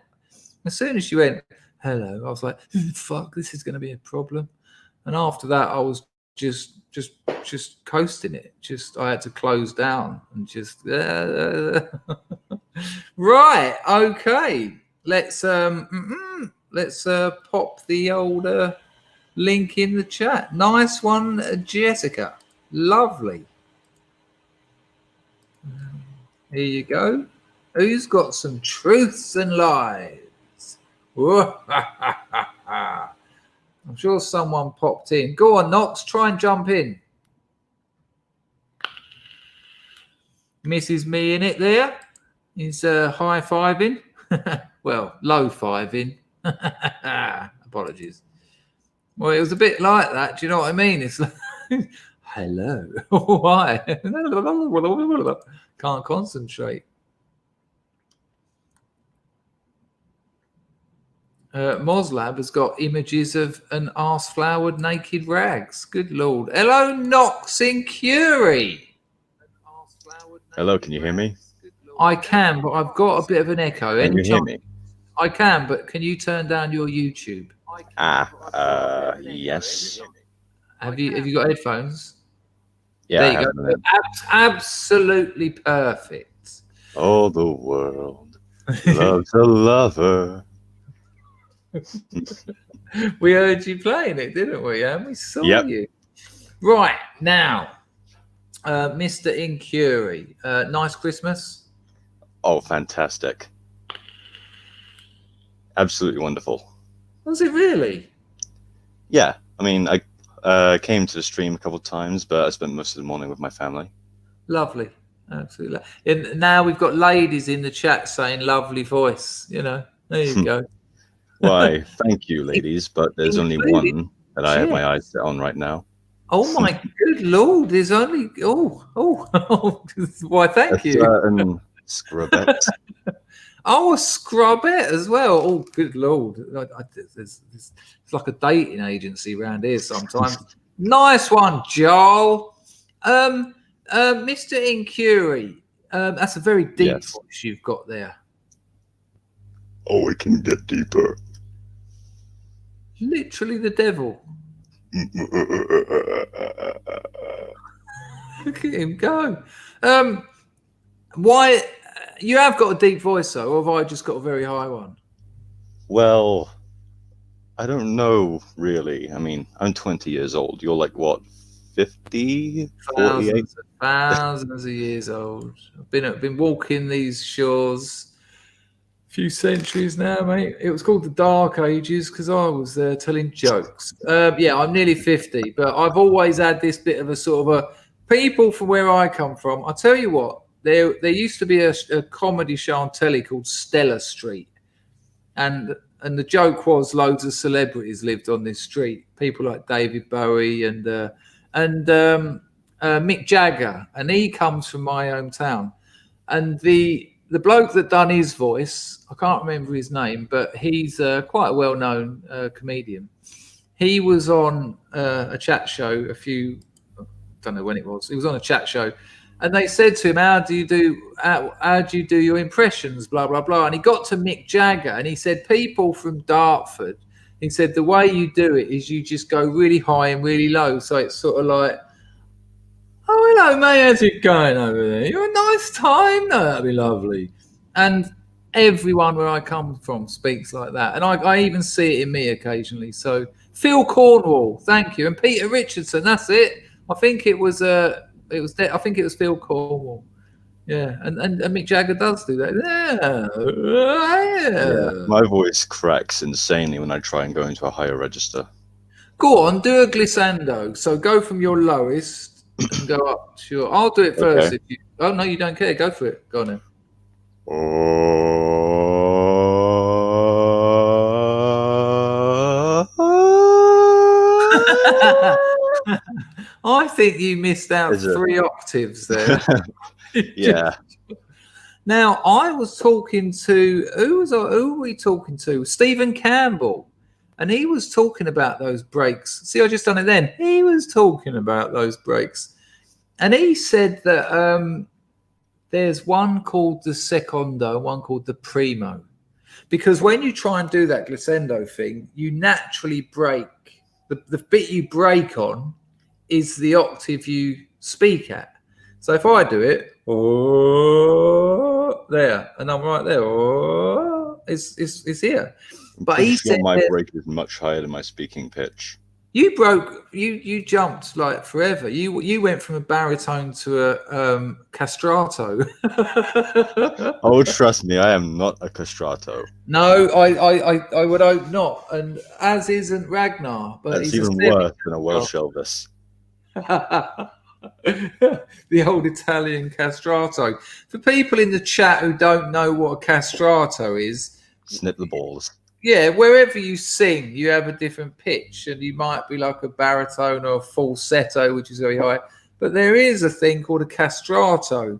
As soon as she went hello, I was like, fuck, this is going to be a problem. And after that, I was just coasting it. I had to close down and just right. Okay, let's pop the old link in the chat. Nice one, Jessica. Lovely. Here you go. Who's got some truths and lies? I'm sure someone popped in. Go on, Knox. Try and jump in. Mrs. Me in it there. He's high-fiving. Well, low-fiving. Apologies. Well, it was a bit like that. Do you know what I mean? It's like, hello. Why? Can't concentrate. Moslab has got images of an arse-flowered naked rags. Good Lord. Hello, Knox and Curie. Hello, can you hear me? I can, but I've got a bit of an echo. Can you hear me? I can, but can you turn down your YouTube? Yes. Have you got headphones? Yeah. There you go. Absolutely perfect. Oh, the world loves a lover. We heard you playing it, didn't we? And we saw you. Right now, Mr. Incuri, nice Christmas. Oh, fantastic! Absolutely wonderful. Was it really? Yeah, I mean, I came to the stream a couple of times, but I spent most of the morning with my family. Lovely, absolutely. And now we've got ladies in the chat saying "lovely voice." You know, there you go. Why, thank you, ladies, but there's only one. that I have my eyes set on right now. Oh my good lord! There's only why? Thank you. Certain scrubbette. Oh, a scrubbette as well. Oh, good lord! It's like a dating agency around here sometimes. Nice one, Joel. Mr. Incuri, that's a very deep voice you've got there. Oh, it can get deeper. Literally the devil. Look at him go. Why? You have got a deep voice, though, or have I just got a very high one? Well, I don't know, really. I mean, I'm 20 years old. You're like, what, 50? 48? Thousands of years old. I've been walking these shores a few centuries now, mate. It was called the Dark Ages because I was there telling jokes. Yeah, I'm nearly 50, but I've always had this bit of a sort of a... People from where I come from, I'll tell you what, there used to be a comedy show on telly called Stella Street. And the joke was loads of celebrities lived on this street. People like David Bowie and Mick Jagger. And he comes from my hometown. And the bloke that done his voice, I can't remember his name, but he's quite a well-known comedian. He was on a chat show I don't know when it was. He was on a chat show. And they said to him, how do you do your impressions, blah, blah, blah. And he got to Mick Jagger and he said, people from Dartford, he said, the way you do it is you just go really high and really low. So it's sort of like, oh, hello, mate, how's it going over there? You have a nice time? No, that'd be lovely. And everyone where I come from speaks like that. And I even see it in me occasionally. So Phil Cornwall, thank you. And Peter Richardson, that's it. I think it was I think it was Phil Cornwall. Yeah, and Mick Jagger does do that. Yeah. My voice cracks insanely when I try and go into a higher register. Go on, do a glissando. So go from your lowest and go up to your... I'll do it first. Okay. If you... Oh, no, you don't care. Go for it. Go on then. I think you missed out 3 octaves there. Yeah. Now, I was talking to... Who were we talking to? Stephen Campbell. And he was talking about those breaks. See, I just done it then. He was talking about those breaks. And he said that there's one called the secondo, one called the primo. Because when you try and do that glissando thing, you naturally break. The bit you break on is the octave you speak at. So if I do it, oh, there, and I'm right there, oh, it's here. But he said my break is much higher than my speaking pitch. You jumped like forever. You went from a baritone to a castrato. Oh, trust me, I am not a castrato. No, I would hope not. And as isn't Ragnar. But that's he's even worse than a Welsh Elvis. The old Italian castrato. For people in the chat who don't know what a castrato is, snip the balls. Yeah, wherever you sing, you have a different pitch, and you might be like a baritone or a falsetto, which is very high. But there is a thing called a castrato,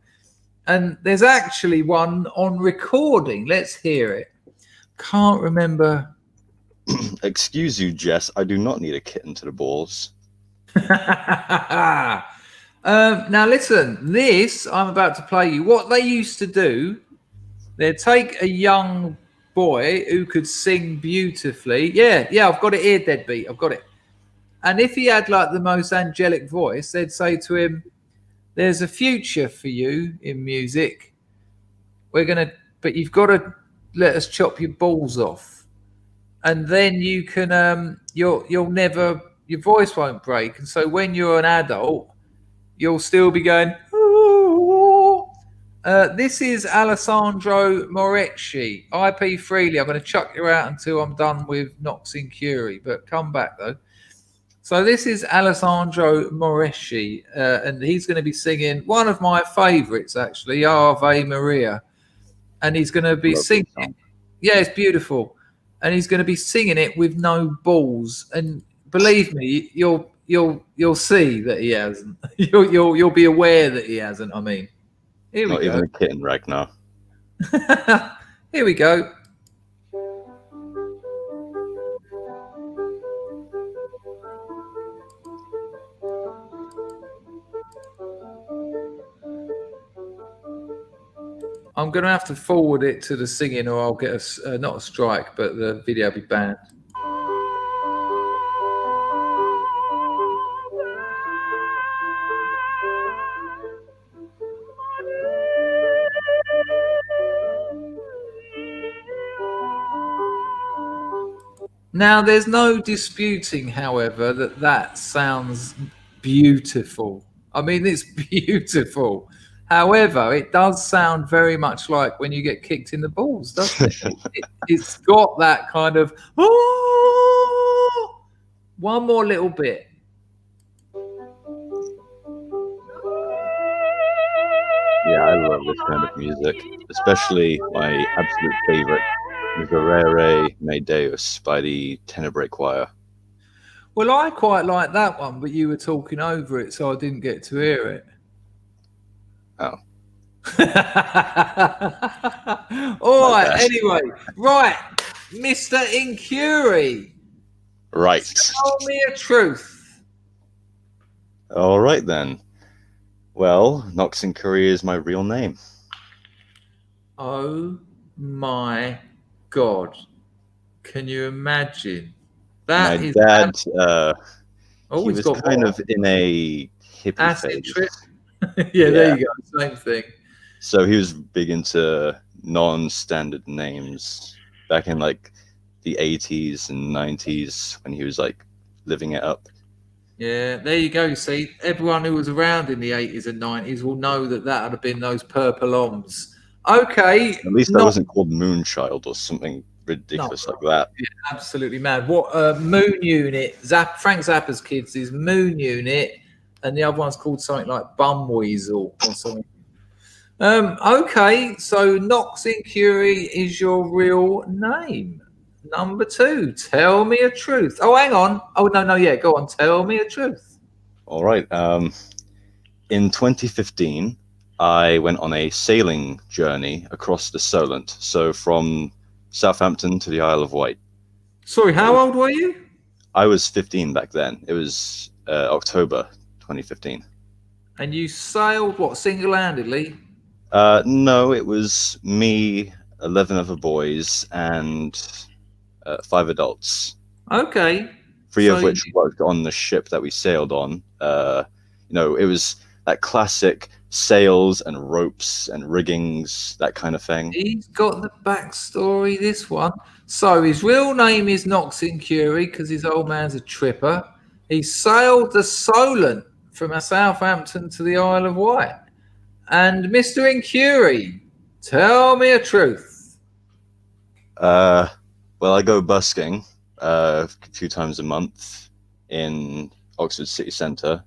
and there's actually one on recording. Let's hear it. Can't remember. Excuse you, Jess. I do not need a kitten to the balls. Now listen, this I'm about to play you. What they used to do, they'd take a young boy who could sing beautifully. Yeah, I've got it here, Deadbeat. I've got it. And if he had like the most angelic voice, they'd say to him, there's a future for you in music. But you've got to let us chop your balls off. And then you can, your voice won't break. And so when you're an adult, you'll still be going, this is Alessandro Morecci, IP Freely. I'm going to chuck you out until I'm done with Knox and Curie, but come back though. So this is Alessandro Morecci, and he's going to be singing one of my favourites, actually, Ave Maria. And he's going to be singing it. Yeah, it's beautiful. And he's going to be singing it with no balls. believe me, you'll see that he hasn't. You'll be aware that he hasn't. I mean, here we Not go. even a kitten, Ragnar. Here we go. I'm going to have to forward it to the singing, or I'll get not a strike, but the video will be banned. Now, there's no disputing, however, that sounds beautiful. I mean, it's beautiful. However, it does sound very much like when you get kicked in the balls, doesn't it? It's got that kind of, oh! One more little bit. Yeah, I love this kind of music, especially my absolute favorite, Miserere Me Deus by the Tenebrae Choir. Well, I quite like that one, but you were talking over it, so I didn't get to hear it. Oh. All right, anyway. Right, Mr. Incuri. Right. Tell me a truth. All right, then. Well, Knox and Curie is my real name. Oh, my God. Can you imagine? That My is dad, oh, he he's was got kind more. of in a hippie Acid phase. trip. Yeah, there you go. Same thing. So he was big into non-standard names back in like the 80s and 90s when he was like living it up. Yeah, there you go. You see, everyone who was around in the 80s and 90s will know that would have been those purple oms. Okay. At least that wasn't called Moonchild or something ridiculous like that. Yeah, absolutely mad. What Moon Unit? Frank Zappa's kids is Moon Unit, and the other one's called something like Bum Weasel or something. Okay, so Knox and Curie is your real name. Number 2, tell me a truth. Oh, hang on. Oh, no, yeah, go on. Tell me a truth. All right. In 2015, I went on a sailing journey across the Solent. So from Southampton to the Isle of Wight. Sorry, how old were you? I was 15 back then. It was October 2015. And you sailed, what, single-handedly? No, it was me, 11 other boys, and 5 adults. Okay. 3 of which worked on the ship that we sailed on. It was that classic sails and ropes and riggings, that kind of thing. He's got the backstory, this one. So his real name is Knox and Curie because his old man's a tripper. He sailed the Solent from Southampton to the Isle of Wight. And Mr. Incuri, tell me a truth. Well, I go busking a few times a month in Oxford city centre.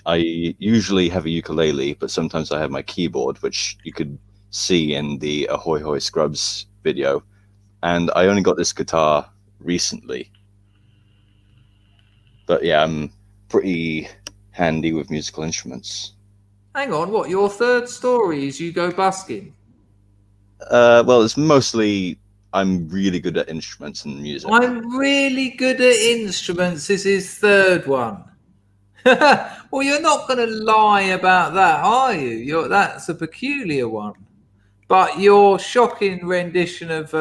I usually have a ukulele, but sometimes I have my keyboard, which you could see in the Ahoy Hoy Scrubs video. And I only got this guitar recently. But yeah, I'm pretty handy with musical instruments. Hang on, what? Your third story is you go busking? Well, it's mostly I'm really good at instruments and music. I'm really good at instruments. This is third one. Well, you're not going to lie about that, are you? That's a peculiar one. But your shocking rendition of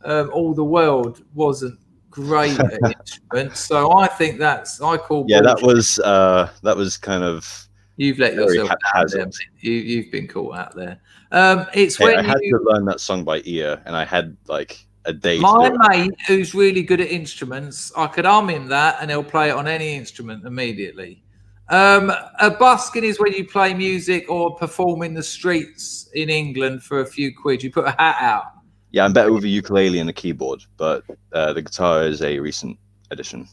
All the World wasn't great at instruments, so I think I call. Yeah, bullshit. that was kind of. You've let yourself out there. You've been caught out there. It's when I had to learn that song by ear, and I had like a day. My mate, who's really good at instruments, I could hum him that, and he'll play it on any instrument immediately. A busking is when you play music or perform in the streets in England for a few quid. You put a hat out. Yeah, I'm better with a ukulele and a keyboard, but the guitar is a recent addition.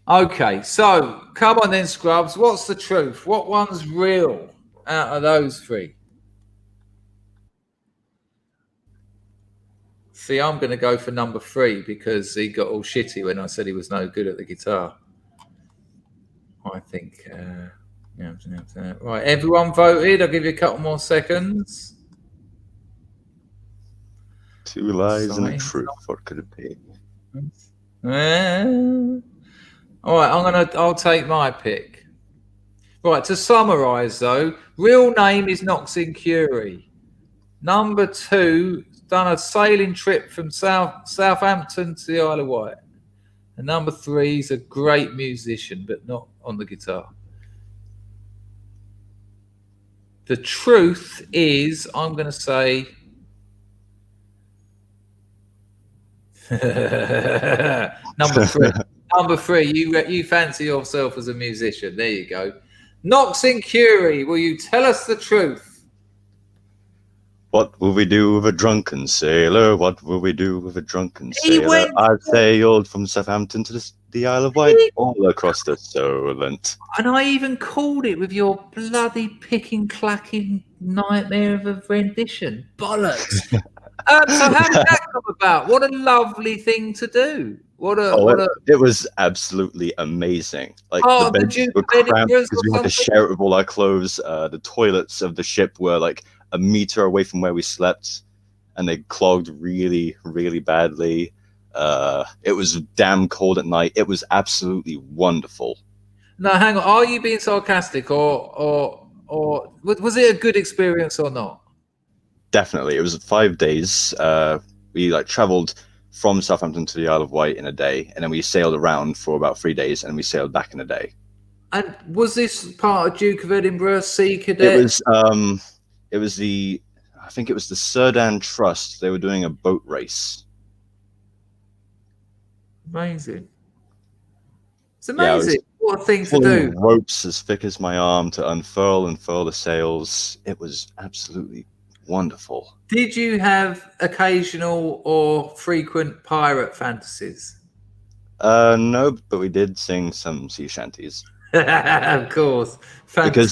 Okay, so come on then, Scrubs. What's the truth? What one's real out of those 3? See, I'm going to go for number 3 because he got all shitty when I said he was no good at the guitar. I think. Right, everyone voted. I'll give you a couple more seconds. 2 lies and a truth. What could it be? All right, I'll take my pick. Right, to summarise though, real name is Knox and Curie. Number 2, done a sailing trip from Southampton to the Isle of Wight. And number 3 is a great musician, but not on the guitar. The truth is, I'm going to say number 3. Number 3, you fancy yourself as a musician. There you go. Knox and Curie, will you tell us the truth? What will we do with a drunken sailor? What will we do with a drunken sailor? I sailed from Southampton to the Isle of Wight, all across the Solent. And I even called it with your bloody picking, clacking nightmare of a rendition. Bollocks. So how did that come about? What a lovely thing to do. It was absolutely amazing. Like the beds were cramped because we had to share it with all our clothes. The toilets of the ship were like a meter away from where we slept, and they clogged really, really badly. It was damn cold at night. It was absolutely wonderful. Now, hang on. Are you being sarcastic, or was it a good experience or not? Definitely, it was 5 days. We traveled from Southampton to the Isle of Wight in a day, and then we sailed around for about 3 days, and we sailed back in a day. And was this part of Duke of Edinburgh Sea Cadet? I think it was the Surdan Trust. They were doing a boat race. Amazing. It's amazing. What a thing to do. Ropes as thick as my arm to unfurl and furl the sails. It was absolutely wonderful. Did you have occasional or frequent pirate fantasies? No, but we did sing some sea shanties. Of course. Fantastic. Because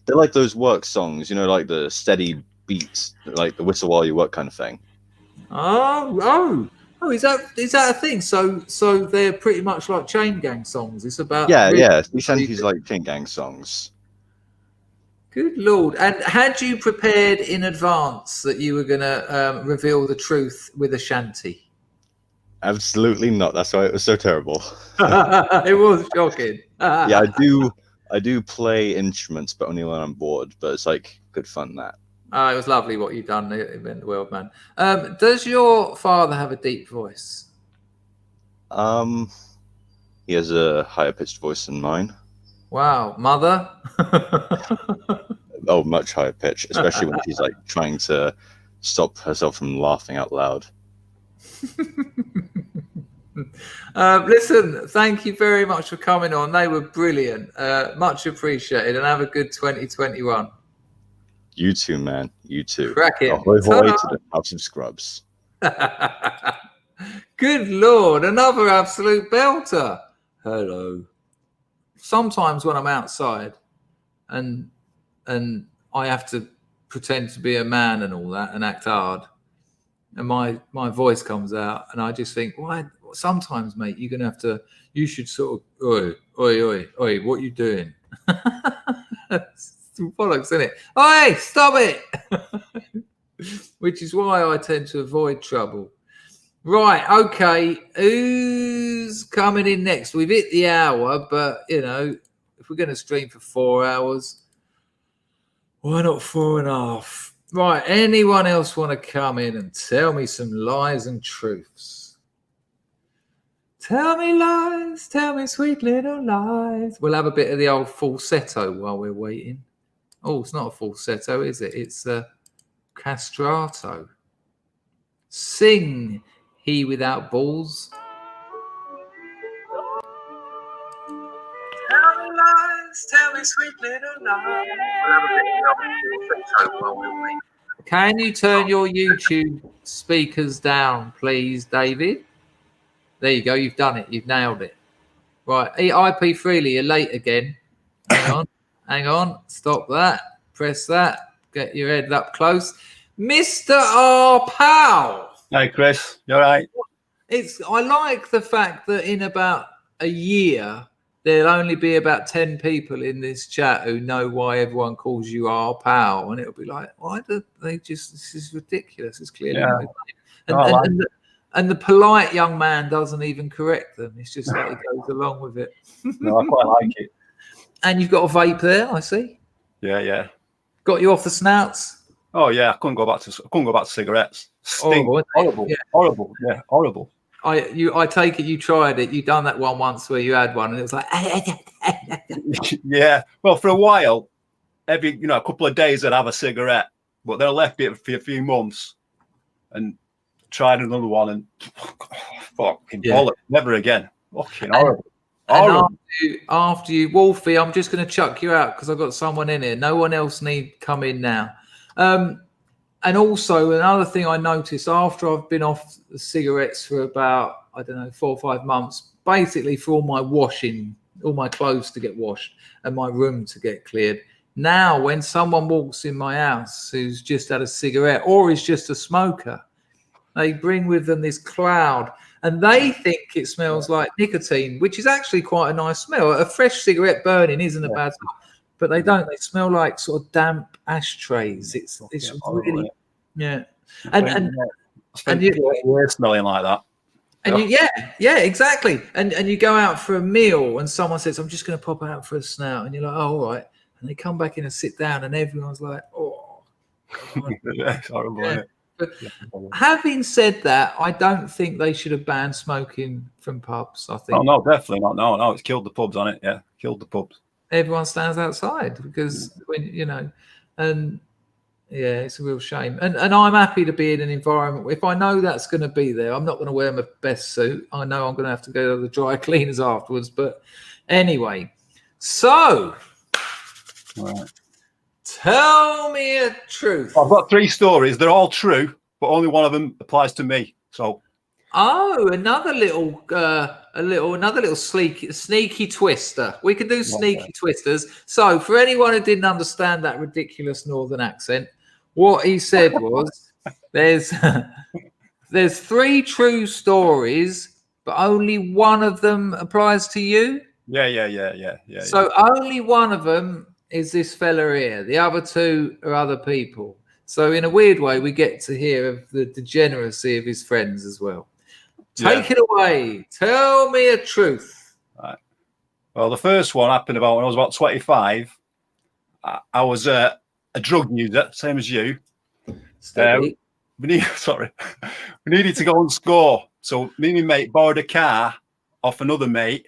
they're like those work songs, like the steady beats, like the whistle while you work kind of thing. Oh, is that a thing? So they're pretty much like chain gang songs. It's about sea shanties like chain gang songs. Good Lord. And had you prepared in advance that you were going to reveal the truth with a shanty? Absolutely not. That's why it was so terrible. It was shocking. Yeah, I do play instruments, but only when I'm bored. But it's like good fun, that. It was lovely what you've done. It meant the world, man. Does your father have a deep voice? He has a higher pitched voice than mine. Wow. Mother? Oh, much higher pitch, especially when she's trying to stop herself from laughing out loud. Listen, thank you very much for coming on. They were brilliant. Much appreciated, and have a good 2021. You too, man. You too. Crack it. Ahoy, hoy to the House of Scrubs. Good Lord, another absolute belter. Hello. Sometimes when I'm outside and I have to pretend to be a man and all that and act hard, and my voice comes out, and I just think, why? Sometimes, mate, you should sort of, oi, what you doing? It's bollocks, isn't it? Oi, stop it! Which is why I tend to avoid trouble. Right, okay, who's coming in next? We've hit the hour, but, if we're going to stream for 4 hours, why not 4.5? Right, anyone else want to come in and tell me some lies and truths? Tell me lies, tell me sweet little lies. We'll have a bit of the old falsetto while we're waiting. Oh, it's not a falsetto, is it? It's a castrato. Sing, he without balls. Tell me lies, tell me sweet little lies. We'll have a bit of the old falsetto while we're waiting. Can you turn your YouTube speakers down, please, David? There you go. You've done it. You've nailed it. Right. IP Freely, you're late again. Hang on. Stop that. Press that. Get your head up close. Mr. R. Powell. Hey, Chris, you all right? I like the fact that in about a year there'll only be about 10 people in this chat who know why everyone calls you our pal, and it'll be like, why do they just? This is ridiculous. It's clearly not his name. And the polite young man doesn't even correct them. It's just like he goes along with it. No, I quite like it. And you've got a vape there, I see. Yeah. Got you off the snouts. Oh yeah, I couldn't go back to cigarettes. Stink. Horrible. Yeah. Horrible. Yeah, horrible. I take it you tried it. You done that one once where you had one and it was like Yeah. Well, for a while, every a couple of days I'd have a cigarette, but then I left it for a few months and tried another one and fucking bollocks. Never again. Fucking horrible. And after you, Wolfie, I'm just going to chuck you out because I've got someone in here. No one else need come in now. And also another thing I noticed after I've been off the cigarettes for about, 4 or 5 months, basically for all my washing, all my clothes to get washed and my room to get cleared. Now, when someone walks in my house who's just had a cigarette or is just a smoker, they bring with them this cloud and they think it smells like nicotine, which is actually quite a nice smell. A fresh cigarette burning isn't a bad smell. But they don't. They smell like sort of damp ashtrays. It's really, and you're smelling like that. And exactly. And you go out for a meal and someone says, "I'm just going to pop out for a snout," and you're like, "Oh, all right." And they come back in and sit down, and everyone's like, "Oh, God." It's horrible. But having said that, I don't think they should have banned smoking from pubs. I think. Oh no, definitely not. No, it's killed the pubs on it. Yeah, killed the pubs. Everyone stands outside because it's a real shame. And I'm happy to be in an environment where if I know that's going to be there, I'm not going to wear my best suit. I know I'm going to have to go to the dry cleaners afterwards. But anyway, so tell me a truth. I've got 3 stories. They're all true, but only one of them applies to me. So. Oh, another little sneaky twister. We can do sneaky twisters. So, for anyone who didn't understand that ridiculous northern accent, what he said was, there's 3 true stories, but only one of them applies to you. Yeah. So only one of them is this fella here. The other 2 are other people. So in a weird way, we get to hear of the degeneracy of his friends as well. Take it away. Tell me a truth. Right. Well, the first one happened when I was about 25. I was a drug user, same as you. We needed to go and score. So me and my mate borrowed a car off another mate.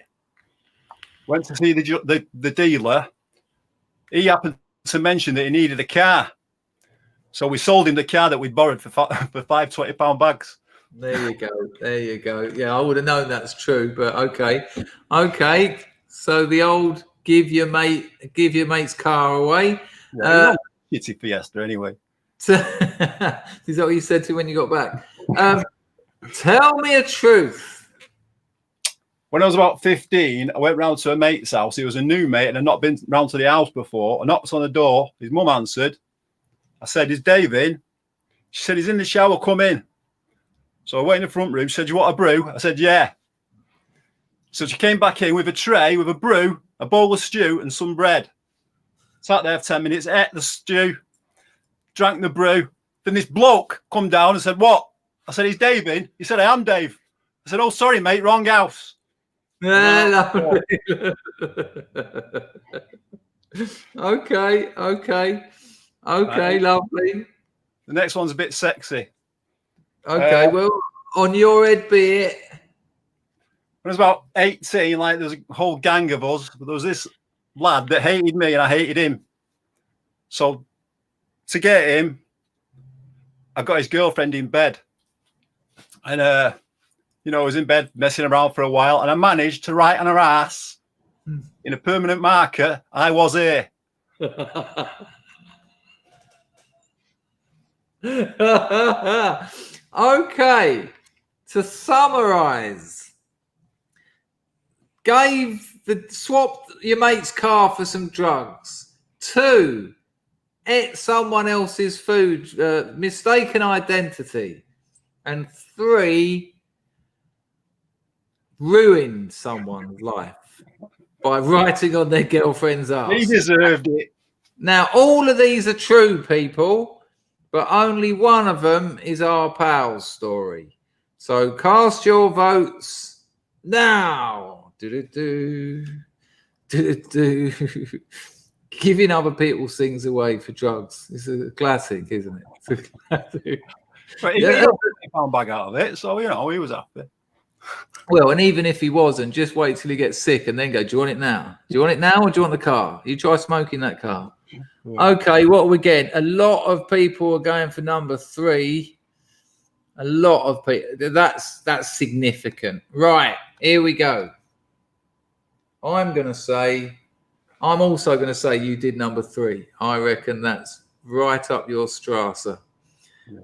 Went to see the dealer. He happened to mention that he needed a car. So we sold him the car that we'd borrowed for 5 £20 bags. There you go. Yeah, I would have known that's true, but okay. So the old give your mate's car away. Shitty Fiesta anyway. Is that what you said to when you got back? Tell me a truth. When I was about 15, I went round to a mate's house. He was a new mate and I'd not been round to the house before. I knocked on the door. His mum answered. I said, "Is Dave in?" She said, "He's in the shower, come in." So I went in the front room. She said, "You want a brew?" I said, "Yeah." So she came back in with a tray, with a brew, a bowl of stew and some bread. Sat there for 10 minutes, ate the stew, drank the brew. Then this bloke come down and said, "What?" I said, "Is Dave in?" He said, "I am Dave." I said, "Oh, sorry, mate, wrong house." Okay, lovely. The next one's a bit sexy. Okay, well, on your head be it. When I was about 18, there was a whole gang of us, but there was this lad that hated me and I hated him. So to get him, I got his girlfriend in bed. And, I was in bed messing around for a while and I managed to write on her ass in a permanent marker, "I was here." Okay, to summarize, swapped your mate's car for some drugs. 2, ate someone else's food, mistaken identity. and 3, ruined someone's life by writing on their girlfriend's arse. He deserved it. Now, all of these are true, people, but only one of them is our pal's story. So cast your votes now. Giving other people things away for drugs. It's a classic, isn't it? It's a classic. But he got a £50 bag out of it, so, you know, he was happy. Well, and even if he wasn't, just wait till he gets sick and then go, do you want it now? Do you want it now or do you want the car? You try smoking that car. Yeah. Okay, what are we getting? A lot of people are going for number 3. A lot of people. That's significant. Right, here we go. I'm also going to say you did number 3. I reckon that's right up your Strasse. Yeah.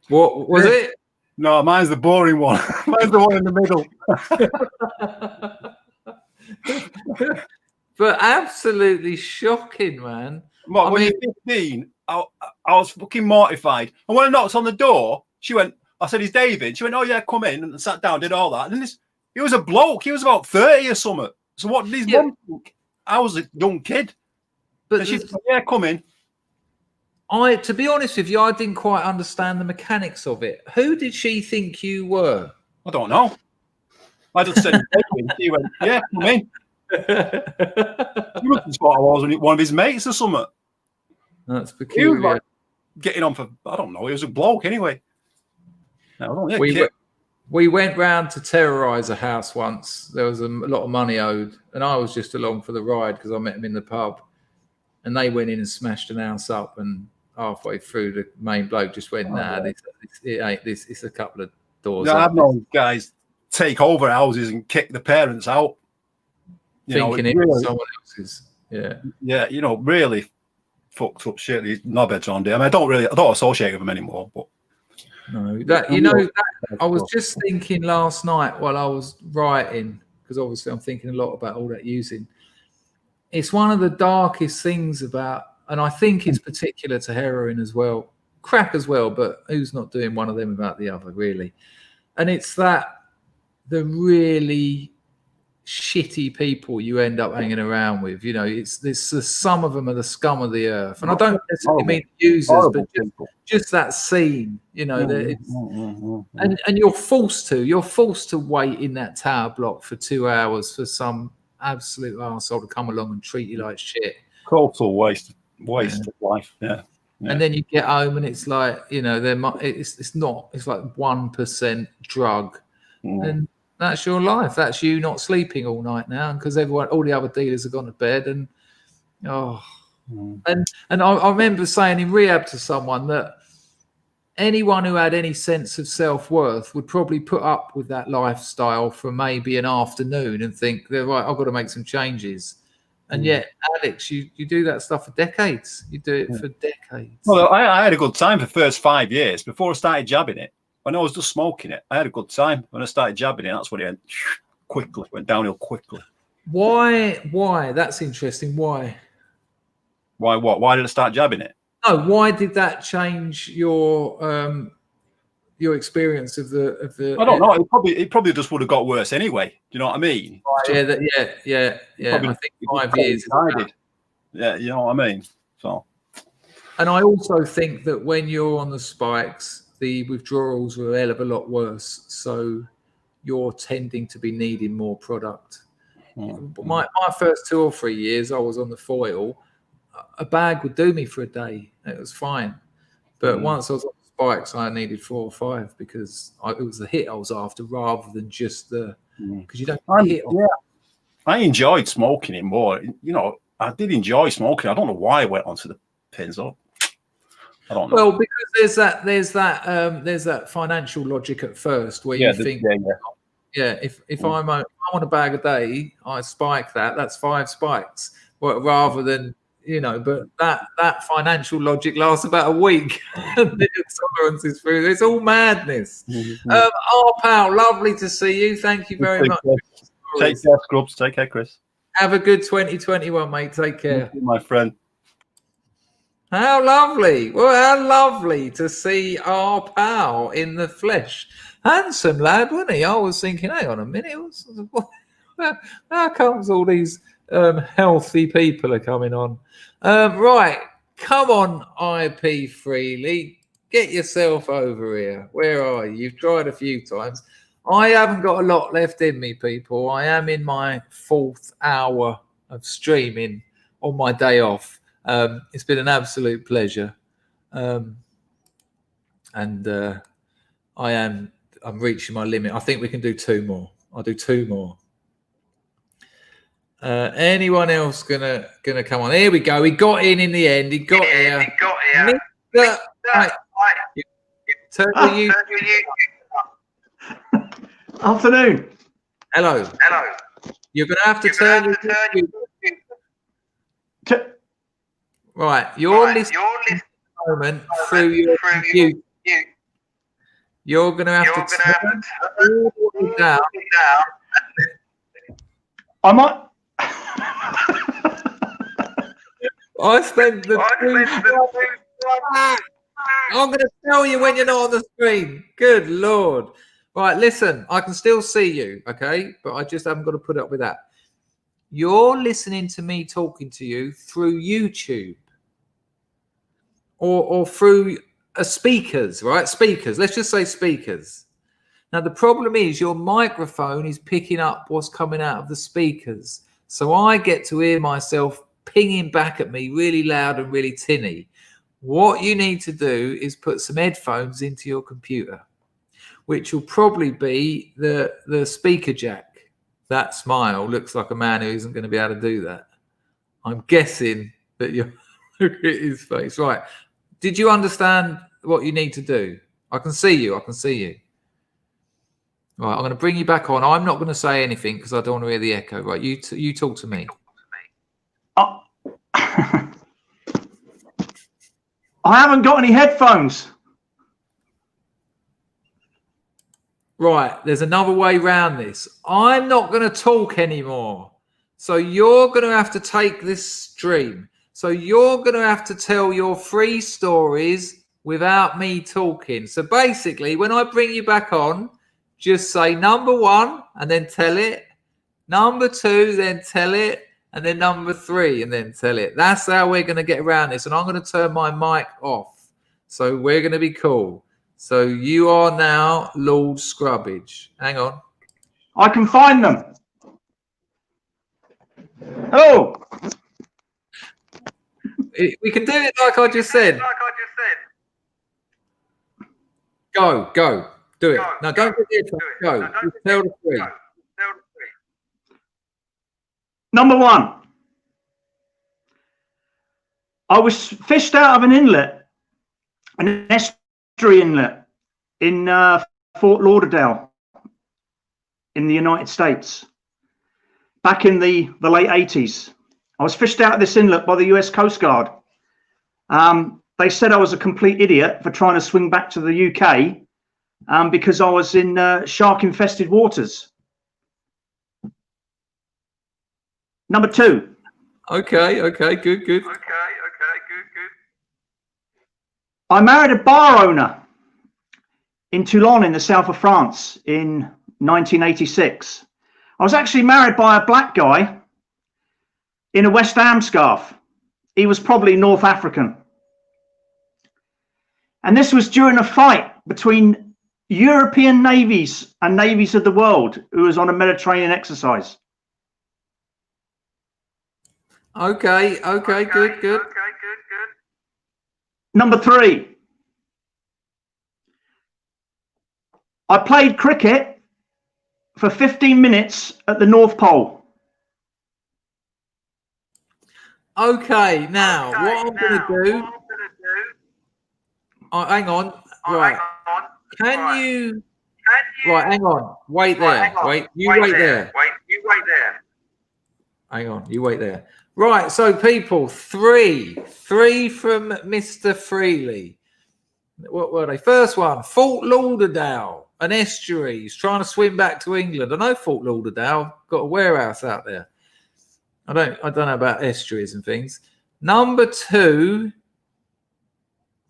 What was it? No, mine's the boring one. Mine's the one in the middle. But absolutely shocking, man. What, when you're 15, I was fucking mortified. And when I knocked on the door, she went, I said, "It's David." She went, "Oh, yeah, come in," and sat down, did all that. And then he was a bloke. He was about 30 or something. So what did his mum think? I was a young kid. But she said, "Yeah, come in." To be honest with you, I didn't quite understand the mechanics of it. Who did she think you were? I don't know. I just said, she went, "Yeah, come in." He must have thought I was one of his mates or something. That's peculiar. He was like getting on for, I don't know, he was a bloke anyway. No, we went round to terrorise a house once. There was a lot of money owed, and I was just along for the ride because I met them in the pub. And they went in and smashed an house up, and halfway through, the main bloke just went, "Nah, it ain't this. It's a couple of doors." No, I've known guys take over houses and kick the parents out. Thinking it was someone else's. Yeah. Yeah, you know, really fucked up shit. These knobheads on there. I mean, I don't associate with them anymore, but no, I was just thinking last night while I was writing, because obviously I'm thinking a lot about all that using. It's one of the darkest things about, and I think it's particular to heroin as well, crack as well, but who's not doing one of them without the other, really? And it's that the really shitty people you end up hanging around with, you know, it's some of them are the scum of the earth. And I don't necessarily mean users, but just that scene, you know, and you're forced to wait in that tower block for 2 hours for some absolute arsehole to come along and treat you like shit. Total waste of life. Yeah. And then you get home and it's like, you know, it's like 1% drug, and that's your life. That's you not sleeping all night now, because all the other dealers have gone to bed, and and I remember saying in rehab to someone that anyone who had any sense of self-worth would probably put up with that lifestyle for maybe an afternoon and think, they're right, I've got to make some changes. And yet, Alex, you do that stuff for decades. You do it for decades. Well, I had a good time for the first 5 years before I started jabbing it. When I was just smoking it, I had a good time. When I started jabbing it, that's when it went downhill quickly. Why? That's interesting. Why? Why what? Why did I start jabbing it? No, why did that change your experience of the? I don't know. It probably just would have got worse anyway. Do you know what I mean? Yeah. I think 5 years. Yeah, you know what I mean. So, and I also think that when you're on the spikes, the withdrawals are a hell of a lot worse. So you're tending to be needing more product. My first 2 or 3 years, I was on the foil. A bag would do me for a day. It was fine. But once I was on the spikes, I needed 4 or 5 because it was the hit I was after rather than just because you don't hit. Yeah, I enjoyed smoking it more. You know, I did enjoy smoking. I don't know why I went onto the pins up. I don't know. Well, because there's that financial logic at first where you think, if I'm on a bag a day, I spike that. That's 5 spikes, rather than. You know, but that financial logic lasts about a week. The tolerance is through. It's all madness. Our pal, lovely to see you. Thank you very much. Take care, Scrubs. Take care, Chris. Have a good 2021, mate. Take care. Thank you, my friend. How lovely. Well, how lovely to see our pal in the flesh. Handsome lad, wasn't he? I was thinking, hang on a minute. How comes all these healthy people are coming on? Right. Come on, IP Freely. Get yourself over here. Where are you? You've tried a few times. I haven't got a lot left in me, people. I am in my 4th hour of streaming on my day off. It's been an absolute pleasure, and I'm reaching my limit. I think we can do 2 more. I'll do 2 more. Anyone else gonna come on? Here we go. He got in the end. He got here. Afternoon. Hello. You're gonna have to turn your right. You're listening at the moment through your computer. You're gonna have to turn it down. I might. I spent the I'm going to tell you when you're not on the screen. Good Lord. Right, listen, I can still see you, okay? But I just haven't got to put up with that. You're listening to me talking to you through YouTube or through speakers, right? Speakers. Let's just say speakers. Now, the problem is your microphone is picking up what's coming out of the speakers. So I get to hear myself pinging back at me really loud and really tinny. What you need to do is put some headphones into your computer, which will probably be the speaker jack. That smile looks like a man who isn't going to be able to do that. I'm guessing that you're look at his face. Right. Did you understand what you need to do? I can see you. Right, I'm going to bring you back on. I'm not going to say anything because I don't want to hear the echo. Right, you talk to me. I haven't got any headphones. Right, there's another way around this. I'm not going to talk anymore. So you're going to have to take this stream. So you're going to have to tell your 3 stories without me talking. So basically, when I bring you back on, just say number 1 and then tell it. Number 2, then tell it. And then number 3 and then tell it. That's how we're going to get around this. And I'm going to turn my mic off. So we're going to be cool. So you are now Lord Scrubbage. Hang on. I can find them. Hello. We can do it like I just said. Go. Do it. No, don't get it. Go. Tell the 3. Number 1. I was fished out of an inlet, an estuary inlet in Fort Lauderdale in the United States back in the late 80s. I was fished out of this inlet by the US Coast Guard. They said I was a complete idiot for trying to swim back to the UK because I was in shark-infested waters. Number 2. Okay, good. I married a bar owner in Toulon in the south of France in 1986. I was actually married by a black guy in a West Ham scarf. He was probably North African. And this was during a fight between European navies and navies of the world who was on a Mediterranean exercise. Okay, good. Number 3. I played cricket for 15 minutes at the North Pole. Okay, now what I'm going to do... hang on. Right. Can you... Right, hang on. Wait there. Wait there. Hang on, you wait there. Right, so people, 3 from Mr. Freely. What were they? First one, Fort Lauderdale, an estuary. He's trying to swim back to England. I know Fort Lauderdale, got a warehouse out there. I don't know about estuaries and things. Number 2,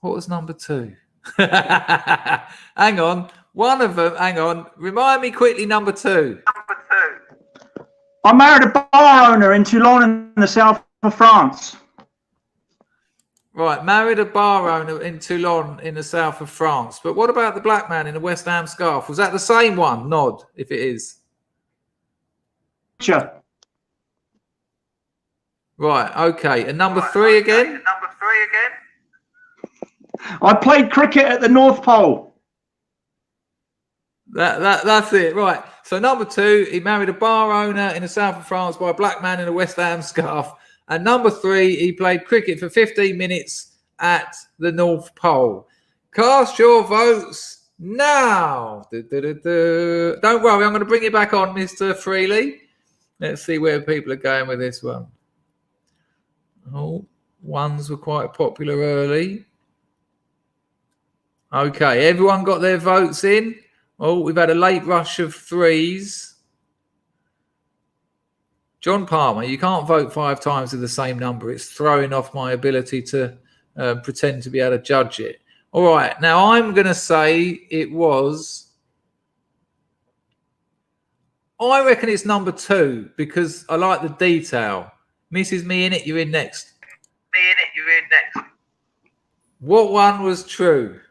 What was number 2? Hang on. One of them. Hang on. Remind me quickly. Number 2. I married a bar owner in Toulon in the south of France. Right. Married a bar owner in Toulon in the south of France. But what about the black man in the West Ham scarf? Was that the same one? Nod if it is. Sure. Right. Okay. And number 3 again? I played cricket at the North Pole. That's it. Right. So number 2, he married a bar owner in the south of France by a black man in a West Ham scarf. And number 3, he played cricket for 15 minutes at the North Pole. Cast your votes now. Don't worry, I'm going to bring you back on, Mr. Freely. Let's see where people are going with this one. Oh, ones were quite popular early. Okay, everyone got their votes in. Oh, we've had a late rush of 3s. John Palmer, you can't vote 5 times with the same number. It's throwing off my ability to pretend to be able to judge it. All right, now I'm going to say it was... I reckon it's number 2 because I like the detail. Mrs. Me in it, you're in next. What one was true?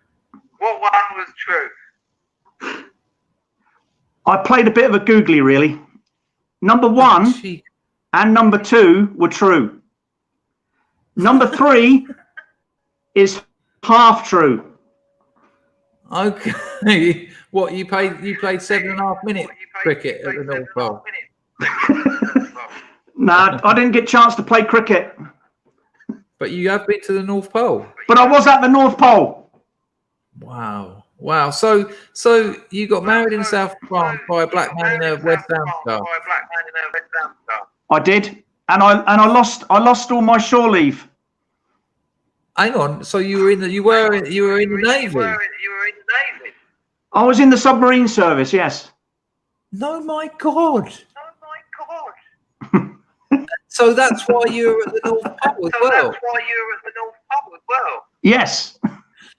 I played a bit of a googly, really. Number 1 and number 2 were true. Number 3 is half true. Okay. What, you played 7.5 minutes cricket at the North Pole? Nah, I didn't get a chance to play cricket. But you have been to the North Pole? But I was at the North Pole. Wow. So you got married in South France by a black man in a West Ham scarf. I did, and I lost all my shore leave. Hang on. So you were in the Navy. I was in the submarine service. Yes. No, my God. So that's why you were at the North Pole as well. Yes.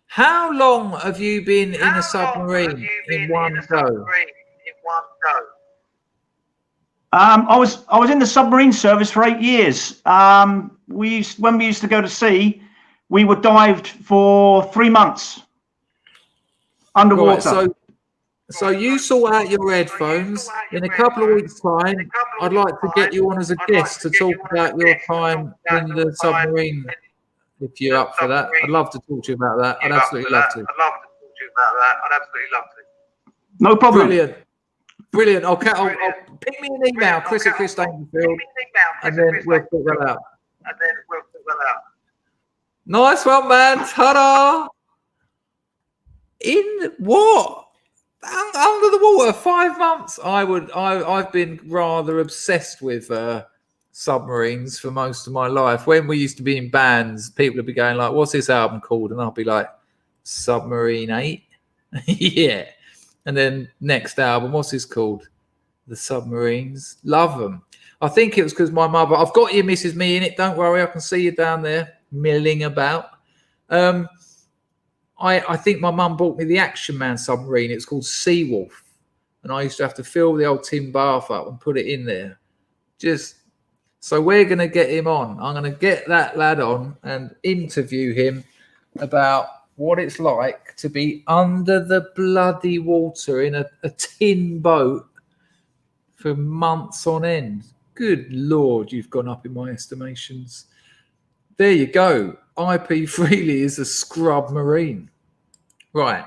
How long have you been in a submarine in one go? I was in the submarine service for 8 years. When we used to go to sea, we were dived for 3 months underwater. Right, so you sort out your headphones. In a couple of weeks' time, I'd like to get you on as a guest to talk about your time in the submarine. If you're up for that, I'd love to talk to you about that. I'd absolutely love to. No problem. Brilliant. I'll ping me an email, Chris Dangerfield, and then we'll sort that out. Nice one, man. Ta-da! In what? Under the water, 5 months. I've been rather obsessed with submarines for most of my life. When we used to be in bands, people would be going like, "What's this album called?" And I'll be like, "Submarine 8." Yeah. And then next album, what's this called? The Submarines. Love them. I think it was because my mother. I've got you, Mrs. Me in it. Don't worry, I can see you down there milling about. I think my mum bought me the Action Man submarine. It's called Seawolf, and I used to have to fill the old tin bath up and put it in there. So we're going to get him on. I'm going to get that lad on and interview him about what it's like to be under the bloody water in a tin boat for months on end. Good Lord, you've gone up in my estimations. There you go. IP Freely is a scrub marine. Right.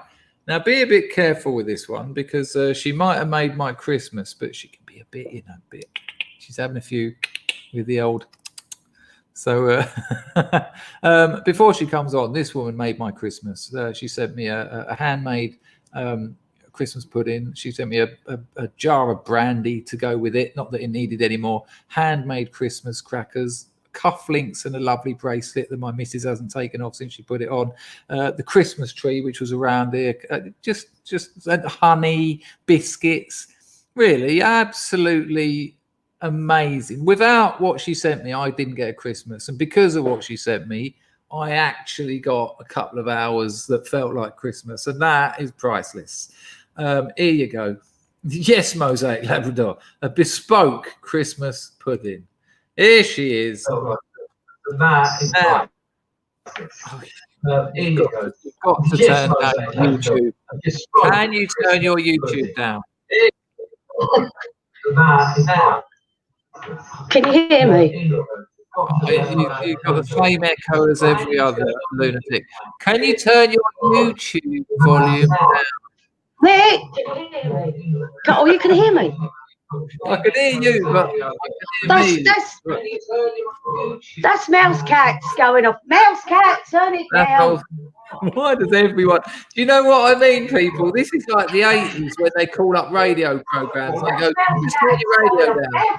Now, be a bit careful with this one because she might have made my Christmas, but she can be a bit, she's having a few with the old. So before she comes on, this woman made my Christmas. She sent me a handmade Christmas pudding. She sent me a jar of brandy to go with it. Not that it needed any more. Handmade Christmas crackers, cufflinks, and a lovely bracelet that my missus hasn't taken off since she put it on. The Christmas tree, which was around here, just honey, biscuits. Really, absolutely amazing. Without what she sent me, I didn't get a Christmas, and because of what she sent me, I actually got a couple of hours that felt like Christmas, and that is priceless. Here you go. Yes, Mosaic Labrador, a bespoke Christmas pudding. Here she is. Now, you've got to turn down YouTube. Can you turn your YouTube down? Can you hear me? You've got the same echo as every other lunatic. Can you turn your YouTube volume down? Nick! Oh, you can hear me? I can hear you, but I can hear me. That's Mouse Cats going off. Mouse Cat, turn it down. Why does everyone? Do you know what I mean, people? This is like the 80s when they call up radio programs. They go, just turn your radio down.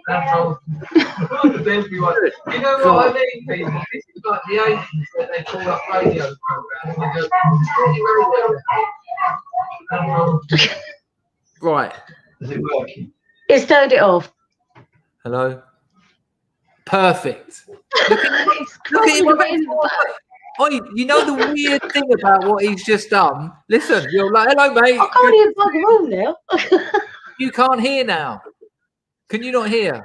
Why does everyone? Do you know what I mean, people? This is like the 80s when they call up radio programs. They go, just turn your radio down. Right. Is it working? It's turned it off. Hello. Perfect. Look at him. Oh, you know the weird thing about what he's just done? Listen, you're like, hello, mate. I can't hear bugger all now. You can't hear now. Can you not hear?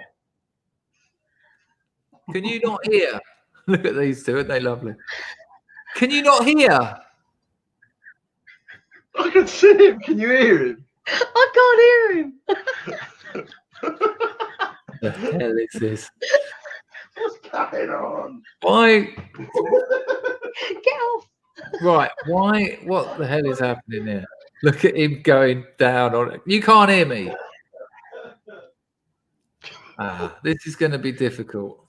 Can you not hear? Look at these two, aren't they lovely? Can you not hear? I can see him. Can you hear him? I can't hear him. The hell is this? What's going on? Why? Get off. Right. Why? What the hell is happening here? Look at him going down on it. You can't hear me. This is going to be difficult.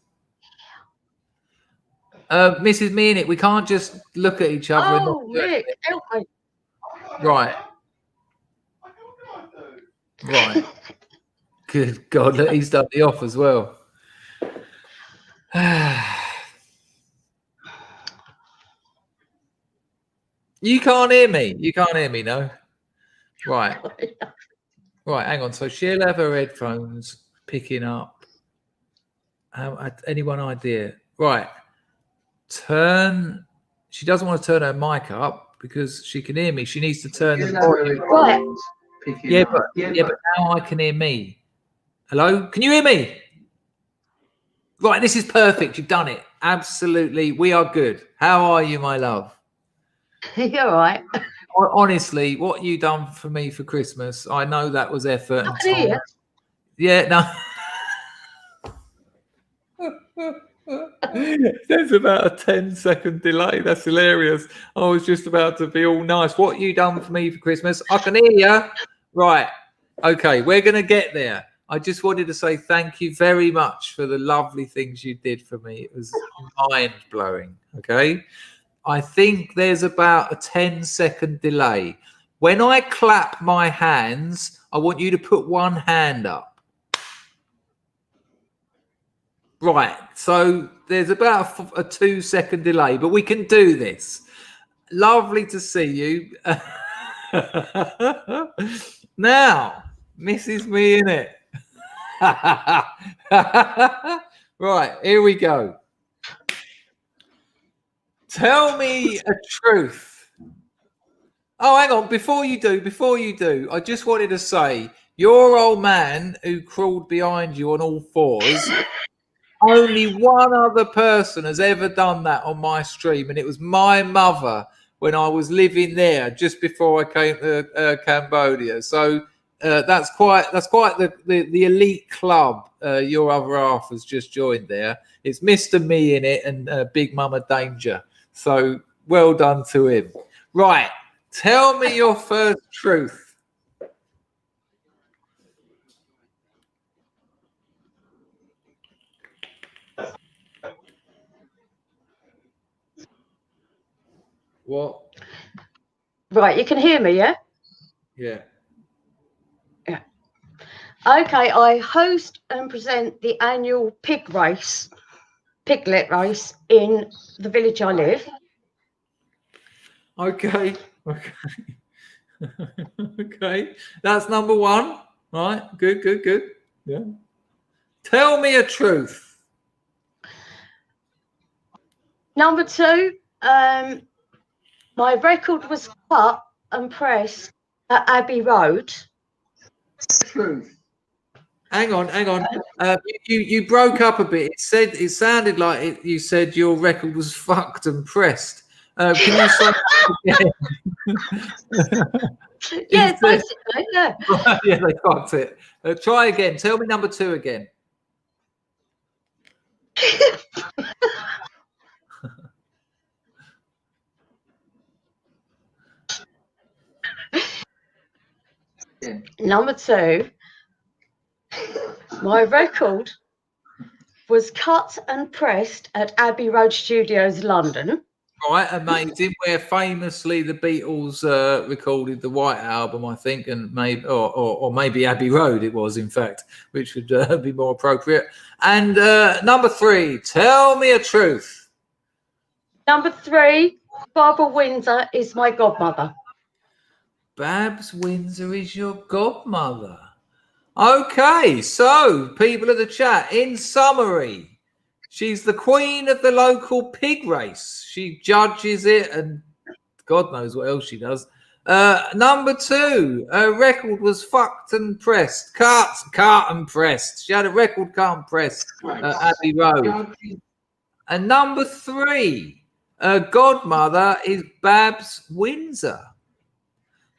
Mrs. Meanick, we can't just look at each other. Oh, Rick, help me. Right. Right. Good God, look, he's done the off as well. You can't hear me. You can't hear me, no? Right. Right, hang on. So she'll have her headphones picking up. Anyone idea? Right. She doesn't want to turn her mic up because she can hear me. She needs to turn the volume. Right. Yeah, but now I can hear me. Hello? Can you hear me? Right, this is perfect. You've done it. Absolutely. We are good. How are you, my love? You're all right. Honestly, what you done for me for Christmas, I know that was effort and I time. Yeah, no. There's about a 10-second delay. That's hilarious. I was just about to be all nice. What you done for me for Christmas? I can hear you. Right. Okay, we're going to get there. I just wanted to say thank you very much for the lovely things you did for me. It was mind-blowing, okay? I think there's about a 10-second delay. When I clap my hands, I want you to put one hand up. Right, so there's about a 2-second delay, but we can do this. Lovely to see you. Now, Mrs. Meanick. Right, here we go. Tell me a truth. Oh, hang on. Before you do, I just wanted to say, your old man who crawled behind you on all fours, only one other person has ever done that on my stream, and it was my mother when I was living there just before I came to Cambodia. So that's quite the elite club. Your other half has just joined there. It's Mr. Me in it and Big Mama Danger. So well done to him. Right, tell me your first truth. What? Right, you can hear me, yeah? Yeah. Yeah. Okay, I host and present the annual piglet race in the village I live. Okay. Okay. That's number one. Right. Good. Yeah. Tell me a truth. Number 2, my record was cut and pressed at Abbey Road. Truth. Hang on. You broke up a bit. It sounded like you said your record was fucked and pressed. Can you say that again? Yeah, basically, yeah. Yeah, they fucked it. Try again. Tell me number 2 again. Number 2, my record was cut and pressed at Abbey Road Studios, London. Right, amazing. Where famously the Beatles recorded the White Album, I think, and maybe or maybe Abbey Road it was, in fact, which would be more appropriate. And number 3, tell me a truth. Number 3, Barbara Windsor is my godmother. Babs Windsor is your godmother. Okay, so people of the chat, in summary, she's the queen of the local pig race. She judges it and God knows what else she does. Number 2, her record was fucked and pressed. Cut and pressed. She had a record cut and pressed at Abbey Road. And number 3, her godmother is Babs Windsor.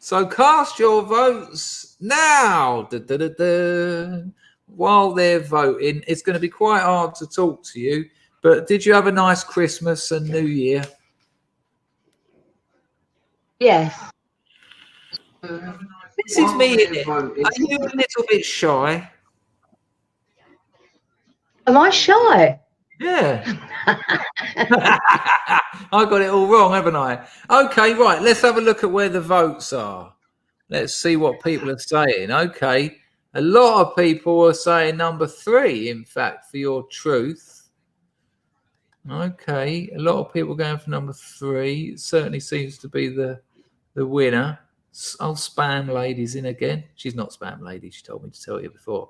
So cast your votes now. While they're voting, it's going to be quite hard to talk to you. But did you have a nice Christmas and New Year? Yes. This is me, isn't it? Are you a little bit shy? Am I shy? Yeah. I got it all wrong, haven't I? Okay, right. Let's have a look at where the votes are. Let's see what people are saying. Okay. A lot of people are saying number 3, in fact, for your truth. Okay. A lot of people going for number 3. It certainly seems to be the winner. Oh, Spam Lady's in again. She's not Spam Lady. She told me to tell you before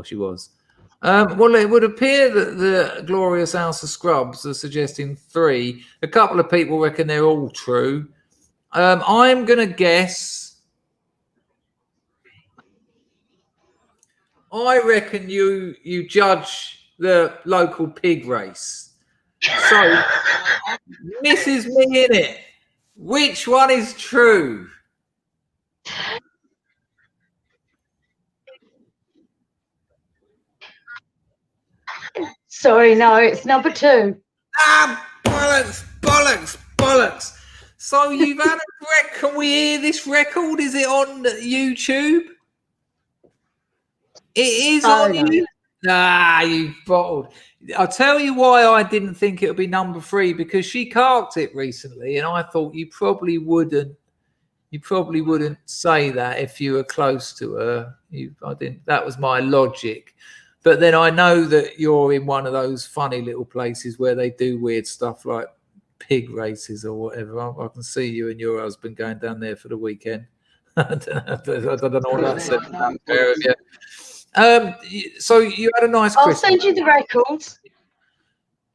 she was. Well, it would appear that the Glorious House of Scrubs are suggesting 3. A couple of people reckon they're all true. I'm going to guess. I reckon you judge the local pig race. So, Mrs. Me in it. Which one is true? Sorry, no, it's number 2. Ah, bollocks. So you've had a record. Can we hear this record? Is it on YouTube? It is on YouTube. Ah, you bottled. I'll tell you why I didn't think it would be number 3, because she carked it recently, and I thought you probably wouldn't say that if you were close to her. I didn't. That was my logic. But then I know that you're in one of those funny little places where they do weird stuff like pig races or whatever. I can see you and your husband going down there for the weekend. I don't know what that said. So you had a nice I'll Christmas. send you the records.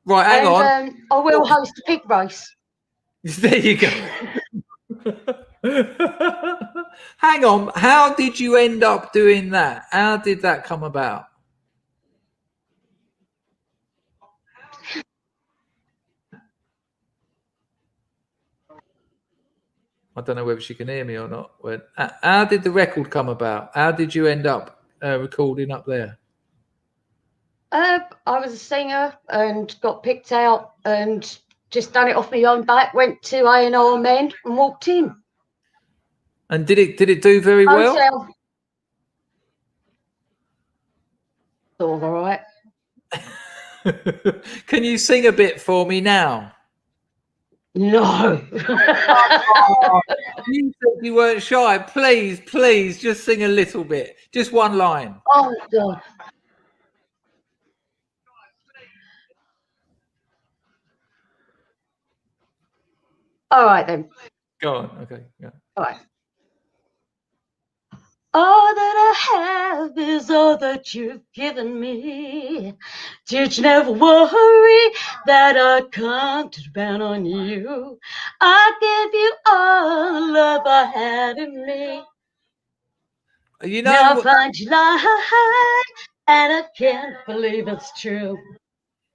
Right, hang on. I will host a pig race. There you go. Hang on. How did you end up doing that? How did that come about? I don't know whether she can hear me or not. How did the record come about? How did you end up recording up there? I was a singer and got picked out and just done it off my own back. Went to A&R Men and walked in. And did it do very well? All right. Can you sing a bit for me now? No. You said you weren't shy. Please, just sing a little bit. Just one line. Oh, God. All right, then. Go on. Okay. Yeah. All right. All that I have is all that you've given me. Did you never worry that I come to depend on you? I give you all the love I had in me. You Now I know, find you lying, and I can't believe it's true.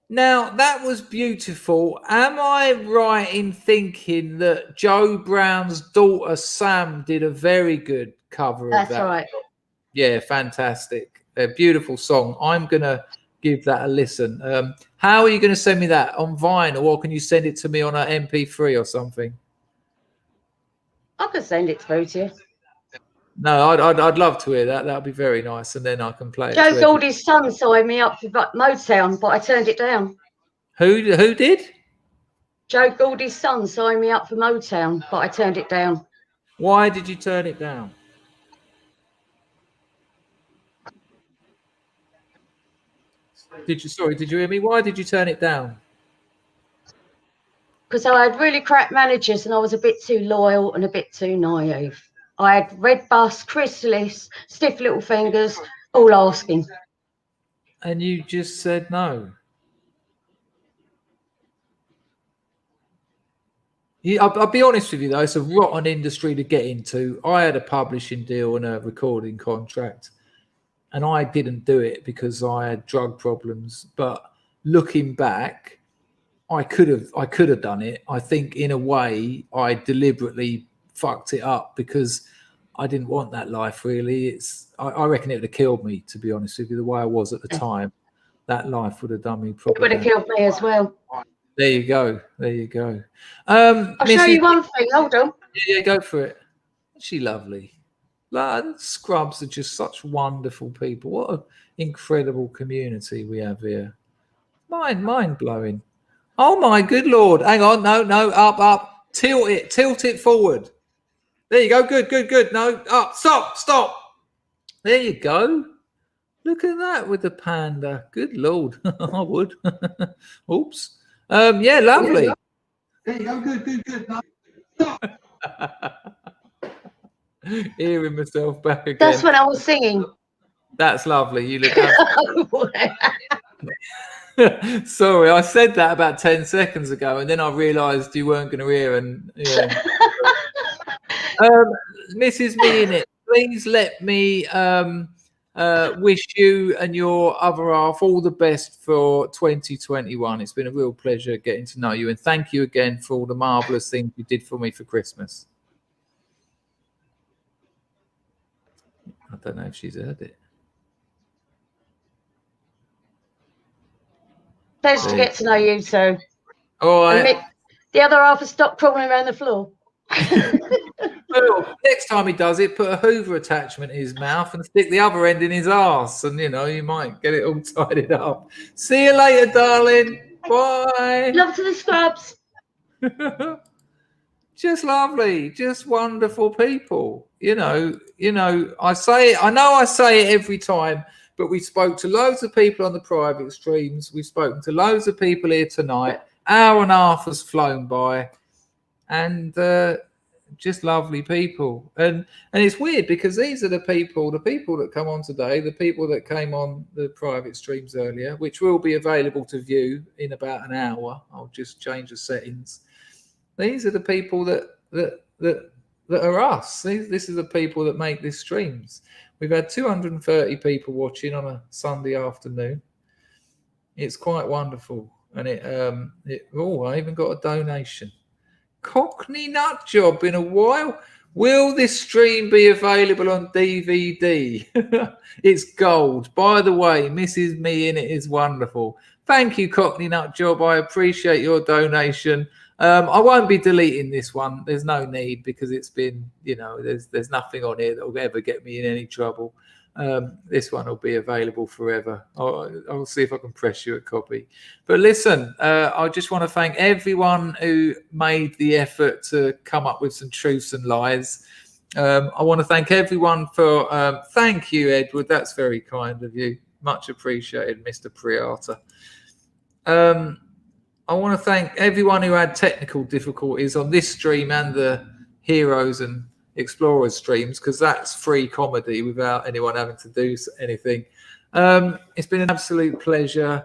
now that was beautiful. Am I right in thinking that Joe Brown's daughter Sam did a very good cover of That's that? right. Yeah, fantastic. A beautiful song. I'm going to give that a listen. How are you going to send me that? On vinyl, or can you send it to me on an MP3 or something? I could send it through to you. No, I'd love to hear that. That'd be very nice, and then I can play it. Joe To everyone. Goldie's son signed me up for Motown, but I turned it down. Who did? Joe Goldie's son signed me up for Motown, but I turned it down. Why did you turn it down? Did you hear me? Why did you turn it down? Because I had really crap managers and I was a bit too loyal and a bit too naive. I had Red Bus, Chrysalis, Stiff Little Fingers, all asking. And you just said no. I'll be honest with you, though, it's a rotten industry to get into. I had a publishing deal and a recording contract, and I didn't do it because I had drug problems. But looking back, I could have done it. I think in a way I deliberately fucked it up because I didn't want that life, really. I reckon it would have killed me, to be honest with you, the way I was at the time. That life would have done me proper. It would have killed me as well. There you go. I'll show you one thing. Hold on. Yeah, go for it. Isn't she lovely? Scrubs are just such wonderful people. What an incredible community we have here. Mind blowing. Oh my good Lord. Hang on. No, up. Tilt it forward. There you go. Good. No, up. Stop. There you go. Look at that with the panda. Good Lord. I would. Oops. Yeah, lovely. There you go. Good. No, stop. Hearing myself back again. That's when I was singing. That's lovely. You look. Sorry, I said that about 10 seconds ago, and then I realised you weren't going to hear. And yeah. Mrs. Me in it, please let me wish you and your other half all the best for 2021. It's been a real pleasure getting to know you, and thank you again for all the marvellous things you did for me for Christmas. I don't know if she's heard it. Pleasure to get to know you, so. All right. The other half has stopped crawling around the floor. Well, next time he does it, put a Hoover attachment in his mouth and stick the other end in his arse, and you might get it all tidied up. See you later, darling. Bye. Love to the scrubs. Just lovely, just wonderful people. I know I say it every time, but we spoke to loads of people on the private streams. We've spoken to loads of people here tonight. Hour and a half has flown by, and just lovely people. And it's weird because these are the people that come on today, the people that came on the private streams earlier, which will be available to view in about an hour. I'll just change the settings. These are the people that are us. This is the people that make these streams. We've had 230 people watching on a Sunday afternoon. It's quite wonderful. And I even got a donation. Cockney nut job in a while. Will this stream be available on DVD? It's gold. By the way, Mrs. Me in it is wonderful. Thank you, Cockney nut job. I appreciate your donation. I won't be deleting this one. There's no need because it's been, there's nothing on here that will ever get me in any trouble. This one will be available forever. I'll see if I can press you a copy. But listen, I just want to thank everyone who made the effort to come up with some truths and lies. I want to thank everyone for, thank you, Edward. That's very kind of you. Much appreciated, Mr. Priata. I want to thank everyone who had technical difficulties on this stream and the heroes and Explorers streams, because that's free comedy without anyone having to do anything. It's been an absolute pleasure.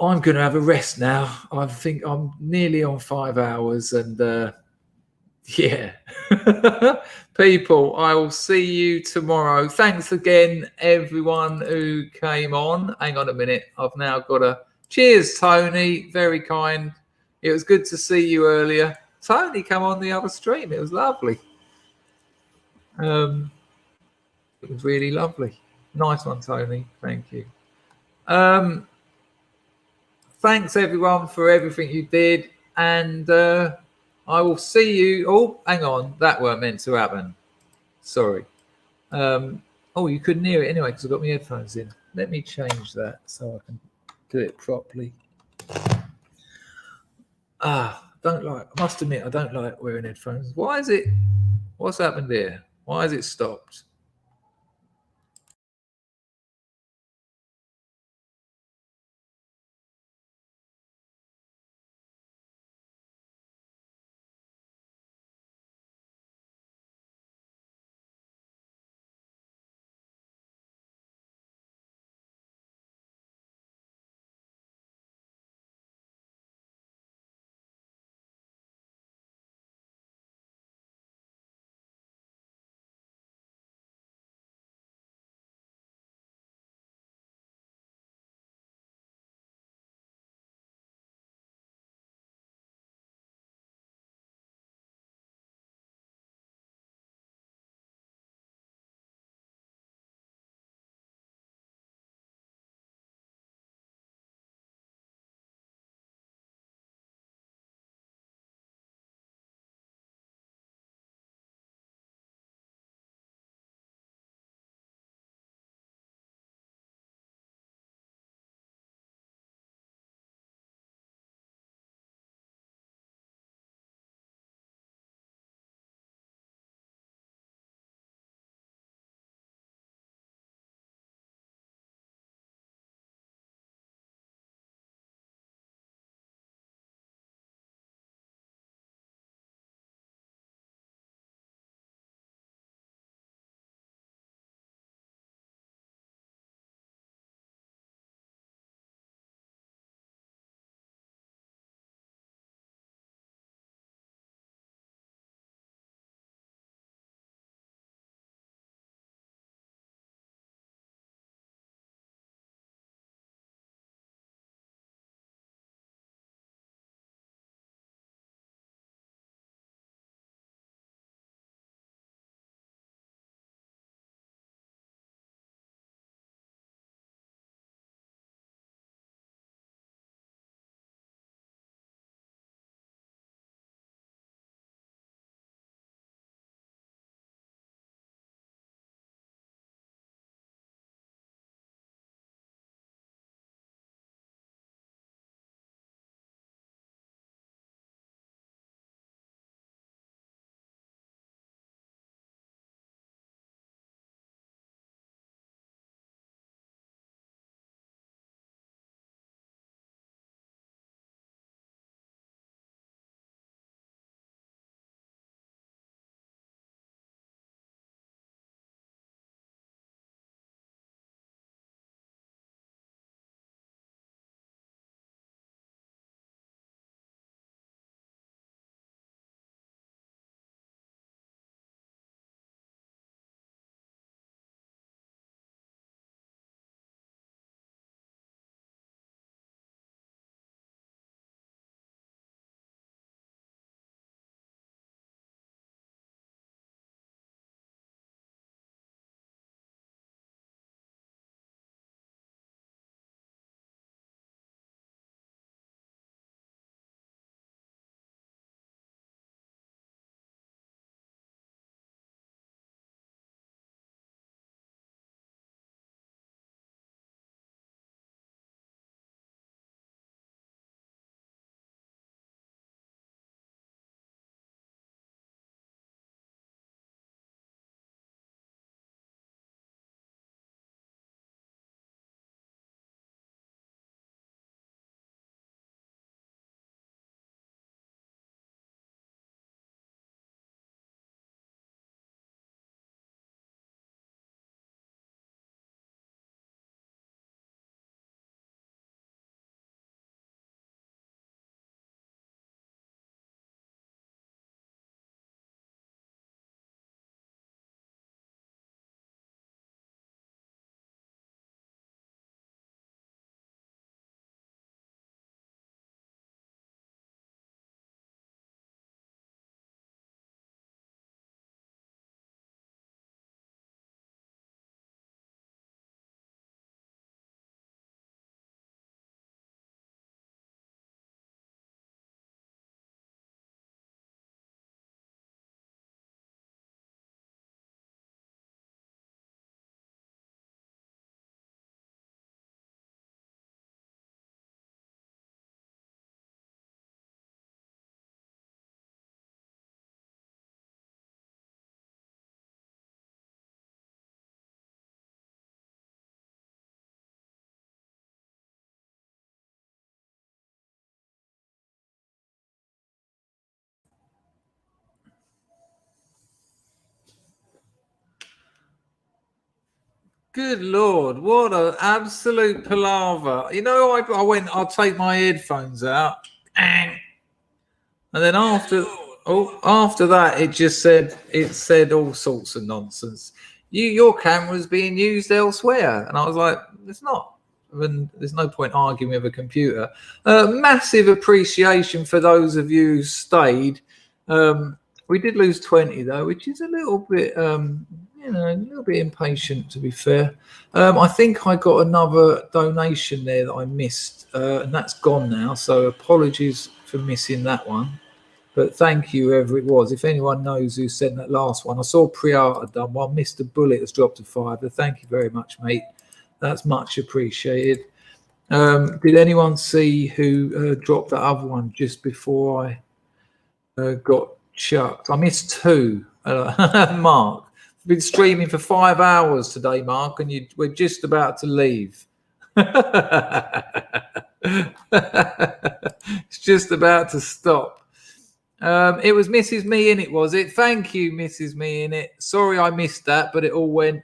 I'm going to have a rest now. I think I'm nearly on 5 hours, and yeah. People, I will see you tomorrow. Thanks again, everyone who came on. Hang on a minute. I've now got a cheers, Tony. Very kind. It was good to see you earlier. Tony come on the other stream. It was lovely. It was really lovely. Nice one, Tony. Thank you. Thanks everyone for everything you did, and I will see you. Oh, hang on, that weren't meant to happen. Sorry. Oh, you couldn't hear it anyway because I've got my headphones in. Let me change that so I can do it properly. I must admit, I don't like wearing headphones. Why is it? What's happened here? Why has it stopped? Good Lord, what an absolute palaver. You know, I went, I'll take my headphones out. And then after that, it said all sorts of nonsense. Your camera's being used elsewhere. And I was like, it's not. And there's no point arguing with a computer. Massive appreciation for those of you who stayed. We did lose 20 though, which is a little bit, a little bit impatient, to be fair. I think I got another donation there that I missed, and that's gone now. So apologies for missing that one. But thank you, whoever it was. If anyone knows who sent that last one, I saw Priya done one. Mr. Bullet has dropped a £5. Thank you very much, mate. That's much appreciated. Did anyone see who dropped that other one just before I got chucked? I missed 2. Mark, I've been streaming for 5 hours today, Mark, and we're just about to leave. It's just about to stop. It was Mrs. Me in it, was it? Thank you, Mrs. Me in it. Sorry I missed that, but it all went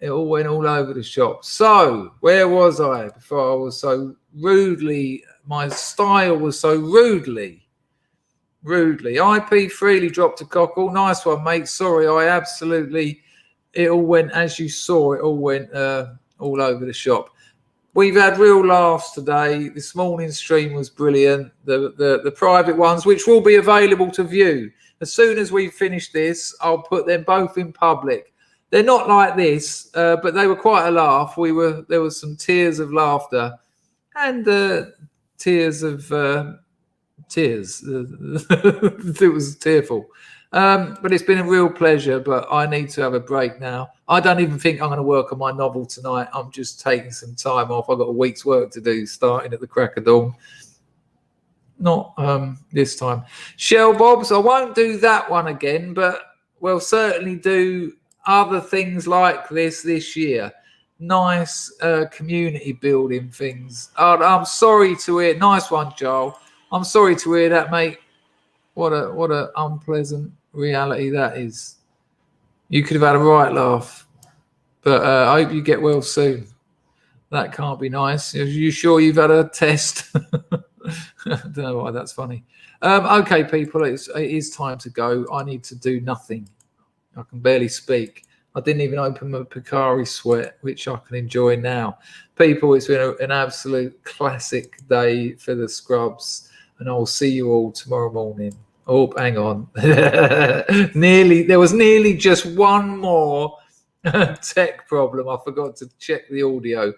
all over the shop. So where was I before I was so rudely, my style was so rudely. IP freely dropped a cockle. Nice one, mate. Sorry, it all went, as you saw, it all went all over the shop. We've had real laughs today. This morning's stream was brilliant. The private ones, which will be available to view. As soon as we finish this, I'll put them both in public. They're not like this, but they were quite a laugh. There was some tears of laughter and tears. It was tearful. But it's been a real pleasure, but I need to have a break now. I don't even think I'm going to work on my novel tonight. I'm just taking some time off. I've got a week's work to do, starting at the crack of dawn. Not this time. Shell Bobs, I won't do that one again, but we'll certainly do other things like this year. Nice community building things. I'm sorry to hear. Nice one, Joel. I'm sorry to hear that, mate. What a unpleasant reality that is. You could have had a right laugh, but I hope you get well soon. That can't be nice. Are you sure you've had a test? I don't know why that's funny. Okay, people, it is time to go. I need to do nothing. I can barely speak. I didn't even open my Picari sweat, which I can enjoy now. People, it's been an absolute classic day for the Scrubs, and I'll see you all tomorrow morning. Oh, hang on. There was nearly just one more tech problem. I forgot to check the audio.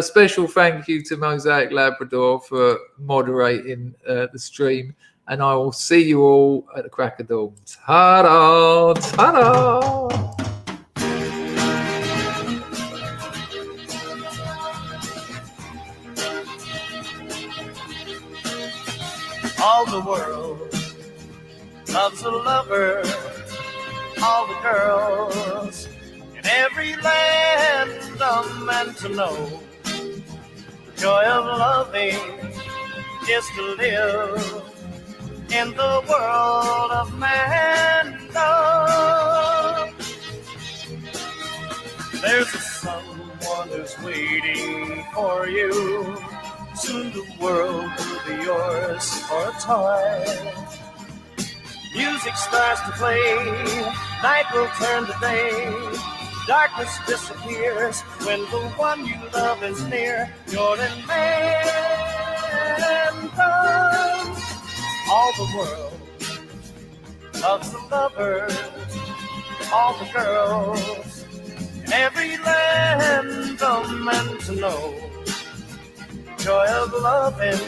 Special thank you to Mosaic Labrador for moderating the stream. And I will see you all at the crack of dawn. Ta-da! Ta-da! All the world loves a lover. All the girls in every land are meant to know. The joy of loving is to live in the world of man love. There's a someone who's waiting for you. Soon the world will be yours for a time. Music starts to play, night will turn to day. Darkness disappears when the one you love is near. You're in man love. All the world loves a lover. All the girls in every land are meant to know. Joy of loving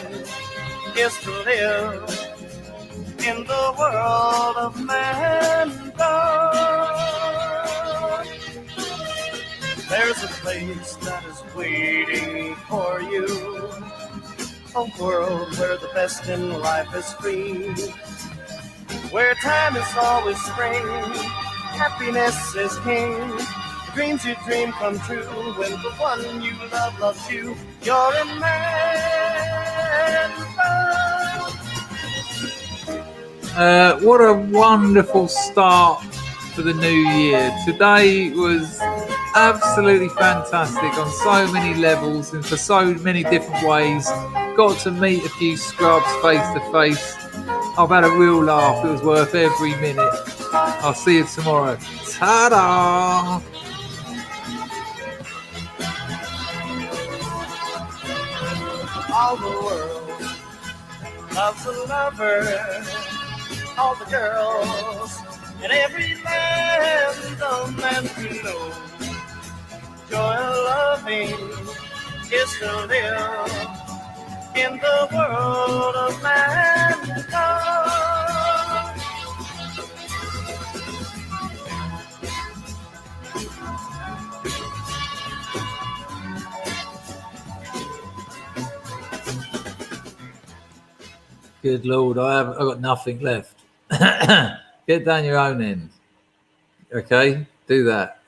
is to live in the world of man love. There's a place that is waiting for you. A world where the best in life is free, where time is always spring, happiness is king. The dreams you dream come true when the one you love loves you. You're in man love. What a wonderful start for the new year. Today was absolutely fantastic on so many levels and for so many different ways. Got to meet a few scrubs face to face. I've had a real laugh. It was worth every minute. I'll see you tomorrow. Ta-da! All the world loves a lover. All the girls in every land, a man to know. Joy of loving is to live in the world of mankind. Good Lord, I've got nothing left. Get down your own end. Okay, do that.